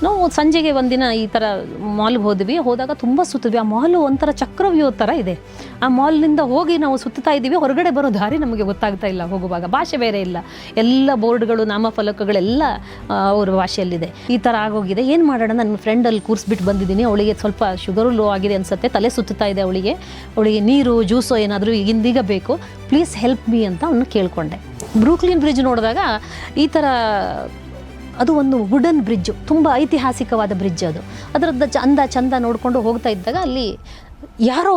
ನಾವು ಸಂಜೆಗೆ ಒಂದಿನ ಈ ಥರ ಮಾಲ್ಗೆ ಹೋದಾಗ ತುಂಬ ಸುತ್ತಿದ್ವಿ. ಆ ಮಾಲು ಒಂಥರ ಚಕ್ರವ್ಯೂಹ ಥರ ಇದೆ. ಆ ಮಾಲ್ನಿಂದ ಹೋಗಿ ನಾವು ಸುತ್ತಾ ಇದ್ದೀವಿ, ಹೊರಗಡೆ ಬರೋ ದಾರಿ ನಮಗೆ ಗೊತ್ತಾಗ್ತಾ ಇಲ್ಲ. ಹೋಗುವಾಗ ಭಾಷೆ ಬೇರೆ ಇಲ್ಲ, ಎಲ್ಲ ಬೋರ್ಡ್ಗಳು ನಾಮಫಲಕಗಳೆಲ್ಲ ಅವ್ರ ಭಾಷೆಯಲ್ಲಿದೆ. ಈ ಥರ ಆಗೋಗಿದೆ. ಏನು ಮಾಡೋಣ, ನನ್ನ ಫ್ರೆಂಡಲ್ಲಿ ಕೂರಿಸ್ಬಿಟ್ಟು ಬಂದಿದ್ದೀನಿ. ಅವಳಿಗೆ ಸ್ವಲ್ಪ ಶುಗರು ಲೋ ಆಗಿದೆ ಅನಿಸುತ್ತೆ, ತಲೆ ಸುತ್ತಾ ಇದೆ ಅವಳಿಗೆ ನೀರು ಜ್ಯೂಸೋ ಏನಾದರೂ ಈಗಿಂದೀಗ ಬೇಕು, ಪ್ಲೀಸ್ ಹೆಲ್ಪ್ ಮೀ ಅಂತ ಅವನು ಕೇಳಿಕೊಂಡೆ. ಬ್ರೂಕ್ಲಿನ್ ಬ್ರಿಡ್ಜ್ ನೋಡಿದಾಗ ಈ ಥರ ಅದು ಒಂದು ವುಡನ್ ಬ್ರಿಡ್ಜು, ತುಂಬ ಐತಿಹಾಸಿಕವಾದ ಬ್ರಿಡ್ಜ್ ಅದು. ಅದರದ್ದು ಚಂದ ನೋಡಿಕೊಂಡು ಹೋಗ್ತಾ ಇದ್ದಾಗ ಅಲ್ಲಿ ಯಾರೋ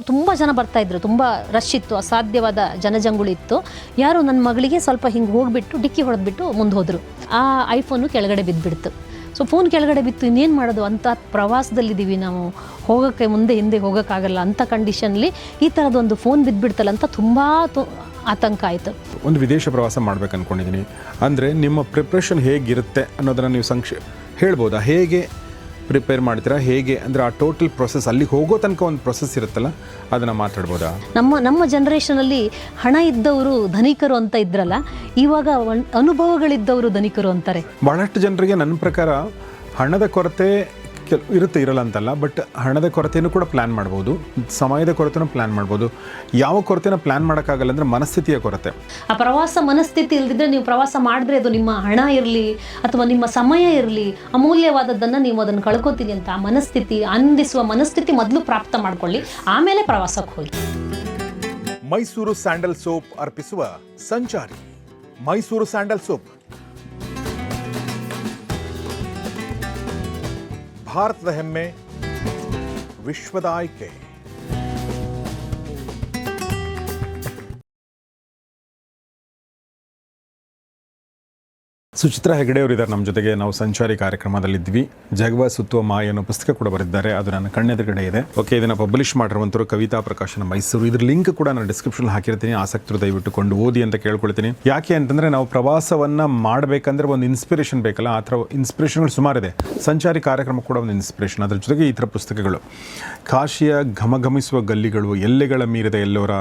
ತುಂಬ ಜನ ಬರ್ತಾಯಿದ್ರು, ತುಂಬ ರಶ್ ಇತ್ತು, ಅಸಾಧ್ಯವಾದ ಜನಜಂಗುಳಿ ಇತ್ತು. ಯಾರೋ ನನ್ನ ಮಗಳಿಗೆ ಸ್ವಲ್ಪ ಹಿಂಗೆ ಹೋಗಿಬಿಟ್ಟು ಡಿಕ್ಕಿ ಹೊಡೆದ್ಬಿಟ್ಟು ಮುಂದೆ ಹೋದರು. ಆ ಐಫೋನು ಕೆಳಗಡೆ ಬಿದ್ದುಬಿಡ್ತು. ಸೊ ಫೋನ್ ಕೆಳಗಡೆ ಬಿತ್ತು. ಇನ್ನೇನು ಮಾಡೋದು, ಅಂಥ ಪ್ರವಾಸದಲ್ಲಿದ್ದೀವಿ ನಾವು, ಹೋಗೋಕ್ಕೆ ಹಿಂದೆ ಹೋಗೋಕ್ಕಾಗಲ್ಲ. ಅಂಥ ಕಂಡೀಷನ್ಲಿ ಈ ಥರದೊಂದು ಫೋನ್ ಬಿದ್ದುಬಿಡ್ತಲ್ಲ ಅಂತ ತುಂಬ ಆತಂಕ ಆಯಿತು. ಒಂದು ವಿದೇಶ ಪ್ರವಾಸ ಮಾಡ್ಬೇಕು ಅಂದ್ಕೊಂಡಿದ್ದೀನಿ ಅಂದರೆ ನಿಮ್ಮ ಪ್ರಿಪ್ರೇಷನ್ ಹೇಗಿರುತ್ತೆ ಅನ್ನೋದನ್ನು ನೀವು ಹೇಳ್ಬೋದಾ? ಹೇಗೆ ಪ್ರಿಪೇರ್ ಮಾಡ್ತೀರಾ, ಹೇಗೆ ಅಂದರೆ ಆ ಟೋಟಲ್ ಪ್ರೊಸೆಸ್, ಅಲ್ಲಿಗೆ ಹೋಗೋ ತನಕ ಒಂದು ಪ್ರೊಸೆಸ್ ಇರುತ್ತಲ್ಲ, ಅದನ್ನು ಮಾತಾಡ್ಬೋದಾ? ನಮ್ಮ ಜನ್ರೇಷನಲ್ಲಿ ಹಣ ಇದ್ದವರು ಧನಿಕರು ಅಂತ ಇದ್ರಲ್ಲ, ಇವಾಗ ಅನುಭವಗಳಿದ್ದವರು ಧನಿಕರು ಅಂತಾರೆ. ಭಾಳಷ್ಟು ಜನರಿಗೆ ನನ್ನ ಪ್ರಕಾರ ಹಣದ ಕೊರತೆ ಇರಲ್ಲ ಅಂತಲ್ಲ, ಬಟ್ ಹಣದ ಕೊರತೆಯೂ ಕೂಡ ಪ್ಲ್ಯಾನ್ ಮಾಡ್ಬೋದು, ಸಮಯದ ಕೊರತೆನೂ ಪ್ಲ್ಯಾನ್ ಮಾಡ್ಬೋದು. ಯಾವ ಕೊರತೆನ ಪ್ಲ್ಯಾನ್ ಮಾಡೋಕ್ಕಾಗಲ್ಲ ಅಂದರೆ ಮನಸ್ಥಿತಿಯ ಕೊರತೆ. ಆ ಪ್ರವಾಸ ಮನಸ್ಥಿತಿ ಇಲ್ದಿದ್ರೆ ನೀವು ಪ್ರವಾಸ ಮಾಡಿದ್ರೆ ಅದು ನಿಮ್ಮ ಹಣ ಇರಲಿ ಅಥವಾ ನಿಮ್ಮ ಸಮಯ ಇರಲಿ, ಅಮೂಲ್ಯವಾದದ್ದನ್ನು ನೀವು ಅದನ್ನು ಕಳ್ಕೊತೀನಿ ಅಂತ ಆ ಮನಸ್ಥಿತಿ, ಆನಂದಿಸುವ ಮನಸ್ಥಿತಿ ಮೊದಲು ಪ್ರಾಪ್ತ ಮಾಡ್ಕೊಳ್ಳಿ, ಆಮೇಲೆ ಪ್ರವಾಸಕ್ಕೆ ಹೋಗಿ. ಮೈಸೂರು ಸ್ಯಾಂಡಲ್ ಸೋಪ್ ಅರ್ಪಿಸುವ ಸಂಚಾರಿ. ಮೈಸೂರು ಸ್ಯಾಂಡಲ್ ಸೋಪ್ ಭಾರತದ ಹೆಮ್ಮೆ, ವಿಶ್ವದ ಆಯ್ಕೆ. ಸುಚಿತ್ರಾ ಹೆಗಡೆ ಅವರು ಇದ್ದಾರೆ ನಮ್ಮ ಜೊತೆಗೆ. ನಾವು ಸಂಚಾರಿ ಕಾರ್ಯಕ್ರಮದಲ್ಲಿದ್ವಿ. ಜಗವ ಸುತ್ತುವ ಮಾಯ ಅನ್ನೋ ಪುಸ್ತಕ ಕೂಡ ಬರೆದಿದ್ದಾರೆ, ಅದು ನನ್ನ ಕಣ್ಣೆದುರುಗಡೆ ಇದೆ. ಓಕೆ, ಇದನ್ನು ಪಬ್ಲಿಷ್ ಮಾಡಿರುವಂಥವ್ರು ಕವಿತಾ ಪ್ರಕಾಶನ ಮೈಸೂರು. ಇದ್ರ ಲಿಂಕ್ ಕೂಡ ನಾನು ಡಿಸ್ಕ್ರಿಪ್ಷನ್ ಹಾಕಿರ್ತೀನಿ, ಆಸಕ್ತರು ದಯವಿಟ್ಟು ಕೊಂಡು ಓದಿ ಅಂತ ಕೇಳ್ಕೊಳ್ತೀನಿ. ಯಾಕೆ ಅಂತಂದರೆ ನಾವು ಪ್ರವಾಸವನ್ನು ಮಾಡಬೇಕಂದ್ರೆ ಒಂದು ಇನ್ಸ್ಪಿರೇಷನ್ ಬೇಕಲ್ಲ, ಆ ಥರ ಇನ್ಸ್ಪಿರೇಷನ್ಗಳು ಸುಮಾರಿದೆ. ಸಂಚಾರಿ ಕಾರ್ಯಕ್ರಮ ಕೂಡ ಒಂದು ಇನ್ಸ್ಪಿರೇಷನ್. ಅದ್ರ ಜೊತೆಗೆ ಈ ಥರ ಪುಸ್ತಕಗಳು, ಕಾಶಿಯ ಘಮಘಮಿಸುವ ಗಲ್ಲಿಗಳು, ಎಲ್ಲೆಗಳ ಮೀರಿದ ಎಲ್ಲೋರ,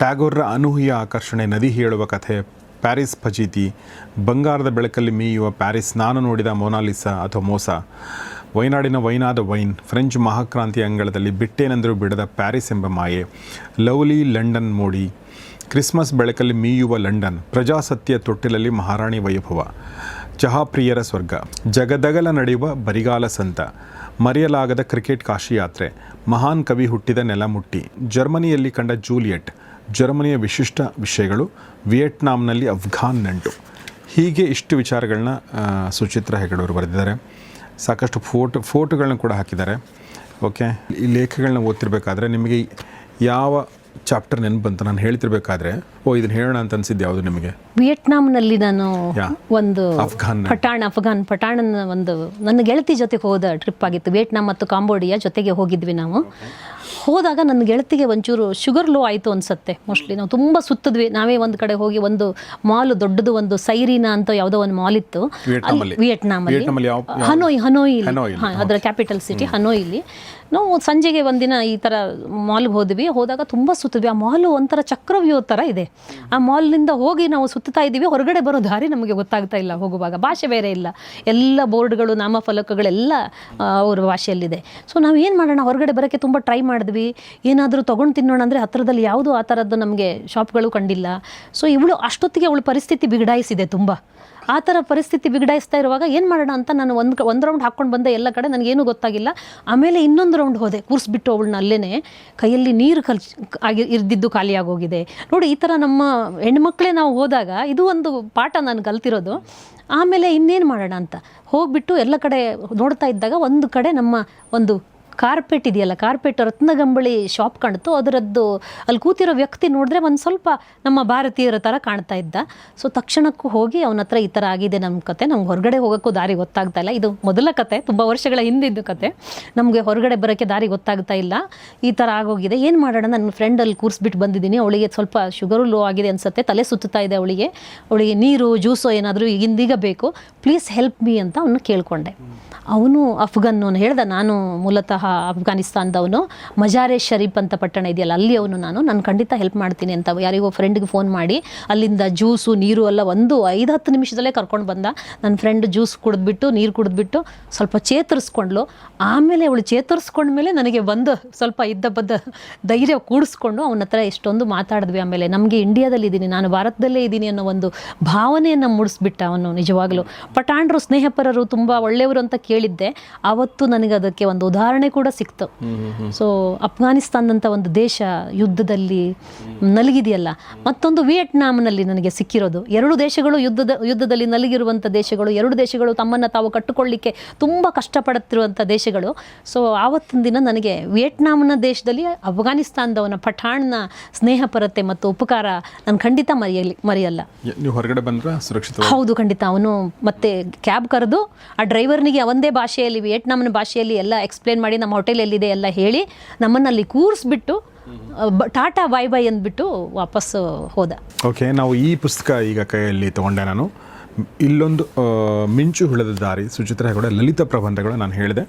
ಟ್ಯಾಗೋರ್ರ ಅನೂಹ್ಯ ಆಕರ್ಷಣೆ, ನದಿ ಹೇಳುವ ಕಥೆ, ಪ್ಯಾರಿಸ್ ಫಜೀತಿ, ಬಂಗಾರದ ಬೆಳಕಲ್ಲಿ ಮೀಯುವ ಪ್ಯಾರಿಸ್, ನಾನು ನೋಡಿದ ಮೊನಾಲಿಸಾ ಅಥವಾ ಮೋಸ, ವೈನಾಡಿನ ವೈನಾದ ವೈನ್, ಫ್ರೆಂಚ್ ಮಹಾಕ್ರಾಂತಿ ಅಂಗಳದಲ್ಲಿ ಬಿಟ್ಟೇನೆಂದರೂ ಬಿಡದ ಪ್ಯಾರಿಸ್ ಎಂಬ ಮಾಯೆ, ಲವ್ಲಿ ಲಂಡನ್ ಮೋಡಿ, ಕ್ರಿಸ್ಮಸ್ ಬೆಳಕಲ್ಲಿ ಮೀಯುವ ಲಂಡನ್, ಪ್ರಜಾಸತ್ಯ ತೊಟ್ಟಿಲಲ್ಲಿ ಮಹಾರಾಣಿ ವೈಭವ, ಚಹಾಪ್ರಿಯರ ಸ್ವರ್ಗ, ಜಗದಗಲ ನಡೆಯುವ ಬರಿಗಾಲ ಸಂತ, ಮರೆಯಲಾಗದ ಕ್ರಿಕೆಟ್ ಕಾಶಿ ಯಾತ್ರೆ, ಮಹಾನ್ ಕವಿ ಹುಟ್ಟಿದ ನೆಲಮುಟ್ಟಿ, ಜರ್ಮನಿಯಲ್ಲಿ ಕಂಡ ಜೂಲಿಯಟ್, ಜರ್ಮನಿಯ ವಿಶಿಷ್ಟ ವಿಷಯಗಳು, ವಿಯೆಟ್ನಾಂನಲ್ಲಿ ಅಫ್ಘಾನ್ ನಂಟು. ಹೀಗೆ ಇಷ್ಟು ವಿಚಾರಗಳನ್ನ ಸುಚಿತ್ರಾ ಹೆಗಡೆ ಅವರು ಬರೆದಿದ್ದಾರೆ. ಸಾಕಷ್ಟು ಫೋಟೋಗಳನ್ನ ಕೂಡ ಹಾಕಿದ್ದಾರೆ. ಓಕೆ, ಈ ಲೇಖಗಳನ್ನ ಓದ್ತಿರ್ಬೇಕಾದ್ರೆ ನಿಮಗೆ ಯಾವ ಚಾಪ್ಟರ್ ನೆನಪು ಬಂತು? ನಾನು ಹೇಳ್ತಿರ್ಬೇಕಾದ್ರೆ ಇದನ್ನು ಹೇಳೋಣ ಅಂತ ಅನ್ಸಿದ್ದು ಯಾವುದು ನಿಮಗೆ? ವಿಯೆಟ್ನಾಂನಲ್ಲಿ ನಾನು ಒಂದು ಅಫ್ಘಾನ್ ಪಠಾಣನ ಒಂದು ನನ್ನ ಗೆಳತಿ ಜೊತೆಗೆ ಹೋದ ಟ್ರಿಪ್ ಆಗಿತ್ತು. ವಿಯೆಟ್ನಾಂ ಮತ್ತು ಕಾಂಬೋಡಿಯಾ ಜೊತೆಗೆ ಹೋಗಿದ್ವಿ ನಾವು. ಹೋದಾಗ ನನ್ನ ಗೆಳತಿಗೆ ಒಂಚೂರು ಶುಗರ್ ಲೋ ಆಯಿತು ಅನಿಸುತ್ತೆ. ಮೋಸ್ಟ್ಲಿ ನಾವು ತುಂಬ ಸುತ್ತಿದ್ವಿ. ನಾವೇ ಒಂದು ಕಡೆ ಹೋಗಿ ಒಂದು ಮಾಲ್, ದೊಡ್ಡದು ಒಂದು ಸೈರಿನಾ ಅಂತ ಯಾವುದೋ ಒಂದು ಮಾಲ್ ಇತ್ತು ವಿಯೆಟ್ನಾಮಲ್ಲಿ, ಹನೋಯಿ, ಅದರ ಕ್ಯಾಪಿಟಲ್ ಸಿಟಿ ಹನೋಯಿಲಿ. ನಾವು ಸಂಜೆಗೆ ಒಂದಿನ ಈ ಥರ ಮಾಲ್ಗೆ ಹೋದಾಗ ತುಂಬ ಸುತ್ತಿದ್ವಿ. ಆ ಮಾಲು ಒಂಥರ ಚಕ್ರವ್ಯೂಹ ಥರ ಇದೆ. ಆ ಮಾಲ್ನಿಂದ ಹೋಗಿ ನಾವು ಸುತ್ತಾ ಇದ್ದೀವಿ, ಹೊರಗಡೆ ಬರೋ ದಾರಿ ನಮಗೆ ಗೊತ್ತಾಗ್ತಾ ಇಲ್ಲ. ಹೋಗುವಾಗ ಭಾಷೆ ಬೇರೆ ಇಲ್ಲ, ಎಲ್ಲ ಬೋರ್ಡ್ಗಳು ನಾಮಫಲಕಗಳೆಲ್ಲ ಅವ್ರ ಭಾಷೆಯಲ್ಲಿದೆ. ಸೊ ನಾವು ಏನು ಮಾಡೋಣ, ಹೊರಗಡೆ ಬರೋಕ್ಕೆ ತುಂಬ ಟ್ರೈ ಮಾಡಿದ್ವಿ. ಏನಾದರೂ ತೊಗೊಂಡು ತಿನ್ನೋಣ ಅಂದರೆ ಹತ್ತಿರದಲ್ಲಿ ಯಾವುದೂ ಆ ಥರದ್ದು ನಮಗೆ ಶಾಪ್ಗಳು ಕಂಡಿಲ್ಲ. ಸೊ ಅಷ್ಟೊತ್ತಿಗೆ ಅವಳು ಪರಿಸ್ಥಿತಿ ಬಿಗಡಾಯಿಸಿದೆ ತುಂಬ. ಆ ಥರ ಪರಿಸ್ಥಿತಿ ಬಿಗಡಾಯಿಸ್ತಾ ಇರುವಾಗ ಏನು ಮಾಡೋಣ ಅಂತ ನಾನು ಒಂದು ರೌಂಡ್ ಹಾಕ್ಕೊಂಡು ಬಂದೆ ಎಲ್ಲ ಕಡೆ, ನನಗೇನೂ ಗೊತ್ತಾಗಿಲ್ಲ. ಆಮೇಲೆ ಇನ್ನೊಂದು ರೌಂಡ್ ಹೋದೆ, ಕೂರಿಸ್ಬಿಟ್ಟು ಅವಳನ್ನ ಅಲ್ಲೇ, ಕೈಯಲ್ಲಿ ನೀರು ಇರ್ದಿದ್ದು ಖಾಲಿಯಾಗೋಗಿದೆ. ನೋಡಿ, ಈ ಥರ ನಮ್ಮ ಹೆಣ್ಮಕ್ಳೇ ನಾವು ಹೋದಾಗ ಇದು ಒಂದು ಪಾಠ ನಾನು ಕಲ್ತಿರೋದು. ಆಮೇಲೆ ಇನ್ನೇನು ಮಾಡೋಣ ಅಂತ ಹೋಗ್ಬಿಟ್ಟು ಎಲ್ಲ ಕಡೆ ನೋಡ್ತಾ ಇದ್ದಾಗ ಒಂದು ಕಡೆ ನಮ್ಮ ಒಂದು ಕಾರ್ಪೆಟ್ ಇದೆಯಲ್ಲ, ಕಾರ್ಪೆಟ್ ರತ್ನಗಂಬಳಿ ಶಾಪ್ ಕಾಣ್ತು. ಅದರದ್ದು ಅಲ್ಲಿ ಕೂತಿರೋ ವ್ಯಕ್ತಿ ನೋಡಿದ್ರೆ ಒಂದು ಸ್ವಲ್ಪ ನಮ್ಮ ಭಾರತೀಯರ ಥರ ಕಾಣ್ತಾ ಇದ್ದ. ಸೊ ತಕ್ಷಣಕ್ಕೂ ಹೋಗಿ ಅವನ ಹತ್ರ ಈ ಥರ ಆಗಿದೆ ನಮ್ಮ ಕತೆ, ನಮ್ಗೆ ಹೊರಗಡೆ ಹೋಗೋಕ್ಕೂ ದಾರಿ ಗೊತ್ತಾಗ್ತಾ ಇಲ್ಲ. ಇದು ಮೊದಲ ಕತೆ, ತುಂಬ ವರ್ಷಗಳ ಹಿಂದಿದ್ದು ಕತೆ. ನಮಗೆ ಹೊರಗಡೆ ಬರೋಕ್ಕೆ ದಾರಿ ಗೊತ್ತಾಗ್ತಾ ಇಲ್ಲ, ಈ ಥರ ಆಗೋಗಿದೆ. ಏನು ಮಾಡೋಣ, ನನ್ನ ಫ್ರೆಂಡಲ್ಲಿ ಕೂರಿಸ್ಬಿಟ್ಟು ಬಂದಿದ್ದೀನಿ. ಅವಳಿಗೆ ಸ್ವಲ್ಪ ಶುಗರು ಲೋ ಆಗಿದೆ ಅನಿಸುತ್ತೆ, ತಲೆ ಸುತ್ತಾ ಇದೆ ಅವಳಿಗೆ ನೀರು ಜ್ಯೂಸೋ ಏನಾದರೂ ಈಗಿಂದೀಗ ಬೇಕು, ಪ್ಲೀಸ್ ಹೆಲ್ಪ್ ಮೀ ಅಂತ ಅವನು ಕೇಳಿಕೊಂಡೆ. ಅವನು ಅಫ್ಘನ್ನವನು ಹೇಳ್ದ, ನಾನು ಮೂಲತಃ ಅಫ್ಘಾನಿಸ್ತಾನದವನು. ಮಜಾರೆ ಶರೀಫ್ ಅಂತ ಪಟ್ಟಣ ಇದೆಯಲ್ಲ, ಅಲ್ಲಿ ಅವನು. ನಾನು ಖಂಡಿತ ಹೆಲ್ಪ್ ಮಾಡ್ತೀನಿ ಅಂತ ಯಾರಿಗೋ ಫ್ರೆಂಡ್ಗೆ ಫೋನ್ ಮಾಡಿ ಅಲ್ಲಿಂದ ಜ್ಯೂಸು ನೀರು ಎಲ್ಲ 5-10 ನಿಮಿಷದಲ್ಲೇ ಕರ್ಕೊಂಡು ಬಂದ. ನನ್ನ ಫ್ರೆಂಡ್ ಜ್ಯೂಸ್ ಕುಡಿದ್ಬಿಟ್ಟು ನೀರು ಕುಡಿದ್ಬಿಟ್ಟು ಸ್ವಲ್ಪ ಚೇತರಿಸ್ಕೊಂಡ್ಲು. ಆಮೇಲೆ ಅವಳು ಚೇತರಿಸ್ಕೊಂಡ್ಮೇಲೆ ನನಗೆ ಬಂದು ಸ್ವಲ್ಪ ಇದ್ದ ಧೈರ್ಯ ಕೂಡಿಸ್ಕೊಂಡು ಅವನ ಹತ್ರ ಎಷ್ಟೊಂದು ಮಾತಾಡಿದ್ವಿ. ಆಮೇಲೆ ನಮಗೆ ಇಂಡಿಯಾದಲ್ಲಿ ಇದ್ದೀನಿ, ನಾನು ಭಾರತದಲ್ಲೇ ಇದ್ದೀನಿ ಅನ್ನೋ ಒಂದು ಭಾವನೆಯನ್ನು ಮೂಡಿಸ್ಬಿಟ್ಟ ಅವನು. ನಿಜವಾಗ್ಲೂ ಪಠಾಣರು ಸ್ನೇಹಪರರು, ತುಂಬ ಒಳ್ಳೆಯವರು ಅಂತ ಕೇಳಿದ್ದೆ. ಆವತ್ತು ನನಗೆ ಅದಕ್ಕೆ ಒಂದು ಉದಾಹರಣೆ ಕೂಡ ಸಿಕ್ತು. ಸೊ ಅಫ್ಘಾನಿಸ್ತಾನದಂಥ ಒಂದು ದೇಶ ಯುದ್ಧದಲ್ಲಿ ನಲಗಿದೆಯಲ್ಲ, ಮತ್ತೊಂದು ವಿಯೆಟ್ನಾಂನಲ್ಲಿ ನನಗೆ ಸಿಕ್ಕಿರೋದು. 2 ದೇಶಗಳು ಯುದ್ಧದಲ್ಲಿ ನಲಗಿರುವಂಥ ದೇಶಗಳು, 2 ದೇಶಗಳು ತಮ್ಮನ್ನು ತಾವು ಕಟ್ಟಿಕೊಳ್ಳಿಕ್ಕೆ ತುಂಬ ಕಷ್ಟಪಡುತ್ತಿರುವಂಥ ದೇಶಗಳು. ಸೊ ಆವತ್ತಿನ ದಿನ ನನಗೆ ವಿಯೆಟ್ನಾಂನ ದೇಶದಲ್ಲಿ ಅಫ್ಘಾನಿಸ್ತಾನದವನ ಪಠಾಣ್ನ ಸ್ನೇಹಪರತೆ ಮತ್ತು ಉಪಕಾರ ನಾನು ಖಂಡಿತ ಮರೆಯಲ್ಲ. ನೀವು ಹೊರಗಡೆ ಬಂದ್ರೆ ಸುರಕ್ಷಿತ? ಹೌದು, ಖಂಡಿತ. ಅವನು ಮತ್ತೆ ಕ್ಯಾಬ್ ಕರೆದು ಆ ಡ್ರೈವರ್ನಿಗೆ ಒಂದೇ ಭಾಷೆಯಲ್ಲಿ, ವಿಯೆಟ್ನಾಂನ ಭಾಷೆಯಲ್ಲಿ ಎಲ್ಲ ಎಕ್ಸ್ಪ್ಲೇನ್ ಮಾಡಿ ನಮ್ಮ ಹೋಟೆಲ್ ಎಲ್ಲಿದೆ ಎಲ್ಲ ಹೇಳಿ ನಮ್ಮನ್ನಲ್ಲಿ ಕೂರಿಸ್ಬಿಟ್ಟು ಟಾಟಾ ಬಾಯ್ ಬಾಯ್ ಅಂದ್ಬಿಟ್ಟು ವಾಪಸ್ ಹೋದ. ಓಕೆ, ನಾವು ಈ ಪುಸ್ತಕ ಈಗ ಕೈಯಲ್ಲಿ ತೊಗೊಂಡೆ ನಾನು. ಇಲ್ಲೊಂದು ಮಿಂಚು ಹುಳದ ದಾರಿ, ಸುಚಿತ್ರ ಹೆಗಡೆ ಲಲಿತ ಪ್ರಬಂಧಗಳು ನಾನು ಹೇಳಿದೆ.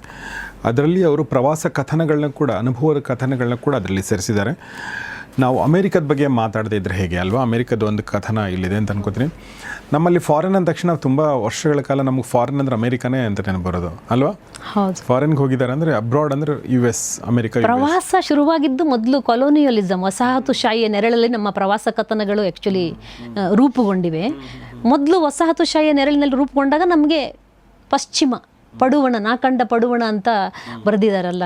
ಅದರಲ್ಲಿ ಅವರು ಪ್ರವಾಸ ಕಥನಗಳನ್ನ ಕೂಡ, ಅನುಭವದ ಕಥನಗಳನ್ನ ಕೂಡ ಅದರಲ್ಲಿ ಸೇರಿಸಿದ್ದಾರೆ. ನಾವು ಅಮೇರಿಕದ ಬಗ್ಗೆ ಮಾತಾಡದೇ ಇದ್ದರೆ ಹೇಗೆ ಅಲ್ವಾ? ಅಮೇರಿಕದ ಒಂದು ಕಥನ ಇಲ್ಲಿದೆ ಅಂತ ಅನ್ಕೋತೀನಿ. ನಮ್ಮಲ್ಲಿ ಫಾರಿನ್ ಅಂದ ತಕ್ಷಣ ತುಂಬ ವರ್ಷಗಳ ಕಾಲ ನಮಗೆ ಫಾರಿನ್ ಅಂದ್ರೆ ಅಮೇರಿಕಾನೇ ಅಂತ ನೆನಪು ಬರೋದು ಅಲ್ವಾ? ಹೌದು. ಫಾರಿನ್ಗೆ ಹೋಗಿದ್ದಾರೆ ಅಂದರೆ ಅಬ್ರಾಡ್ ಅಂದರೆ US, ಅಮೇರಿಕಾ. ಪ್ರವಾಸ ಶುರುವಾಗಿದ್ದು ಮೊದಲು ಕೊಲೋನಿಯಲಿಸಮ್, ವಸಾಹತುಶಾಹಿಯ ನೆರಳಲ್ಲಿ ನಮ್ಮ ಪ್ರವಾಸ ಕಥನಗಳು ಆ್ಯಕ್ಚುಲಿ ರೂಪುಗೊಂಡಿವೆ. ಮೊದಲು ವಸಾಹತುಶಾಹಿಯ ನೆರಳಿನಲ್ಲಿ ರೂಪುಗೊಂಡಾಗ ನಮಗೆ ಪಶ್ಚಿಮ ಪಡುವಣ, ನಾಕಂಡ ಪಡುವಣ ಅಂತ ಬರೆದಿದ್ದಾರಲ್ಲ,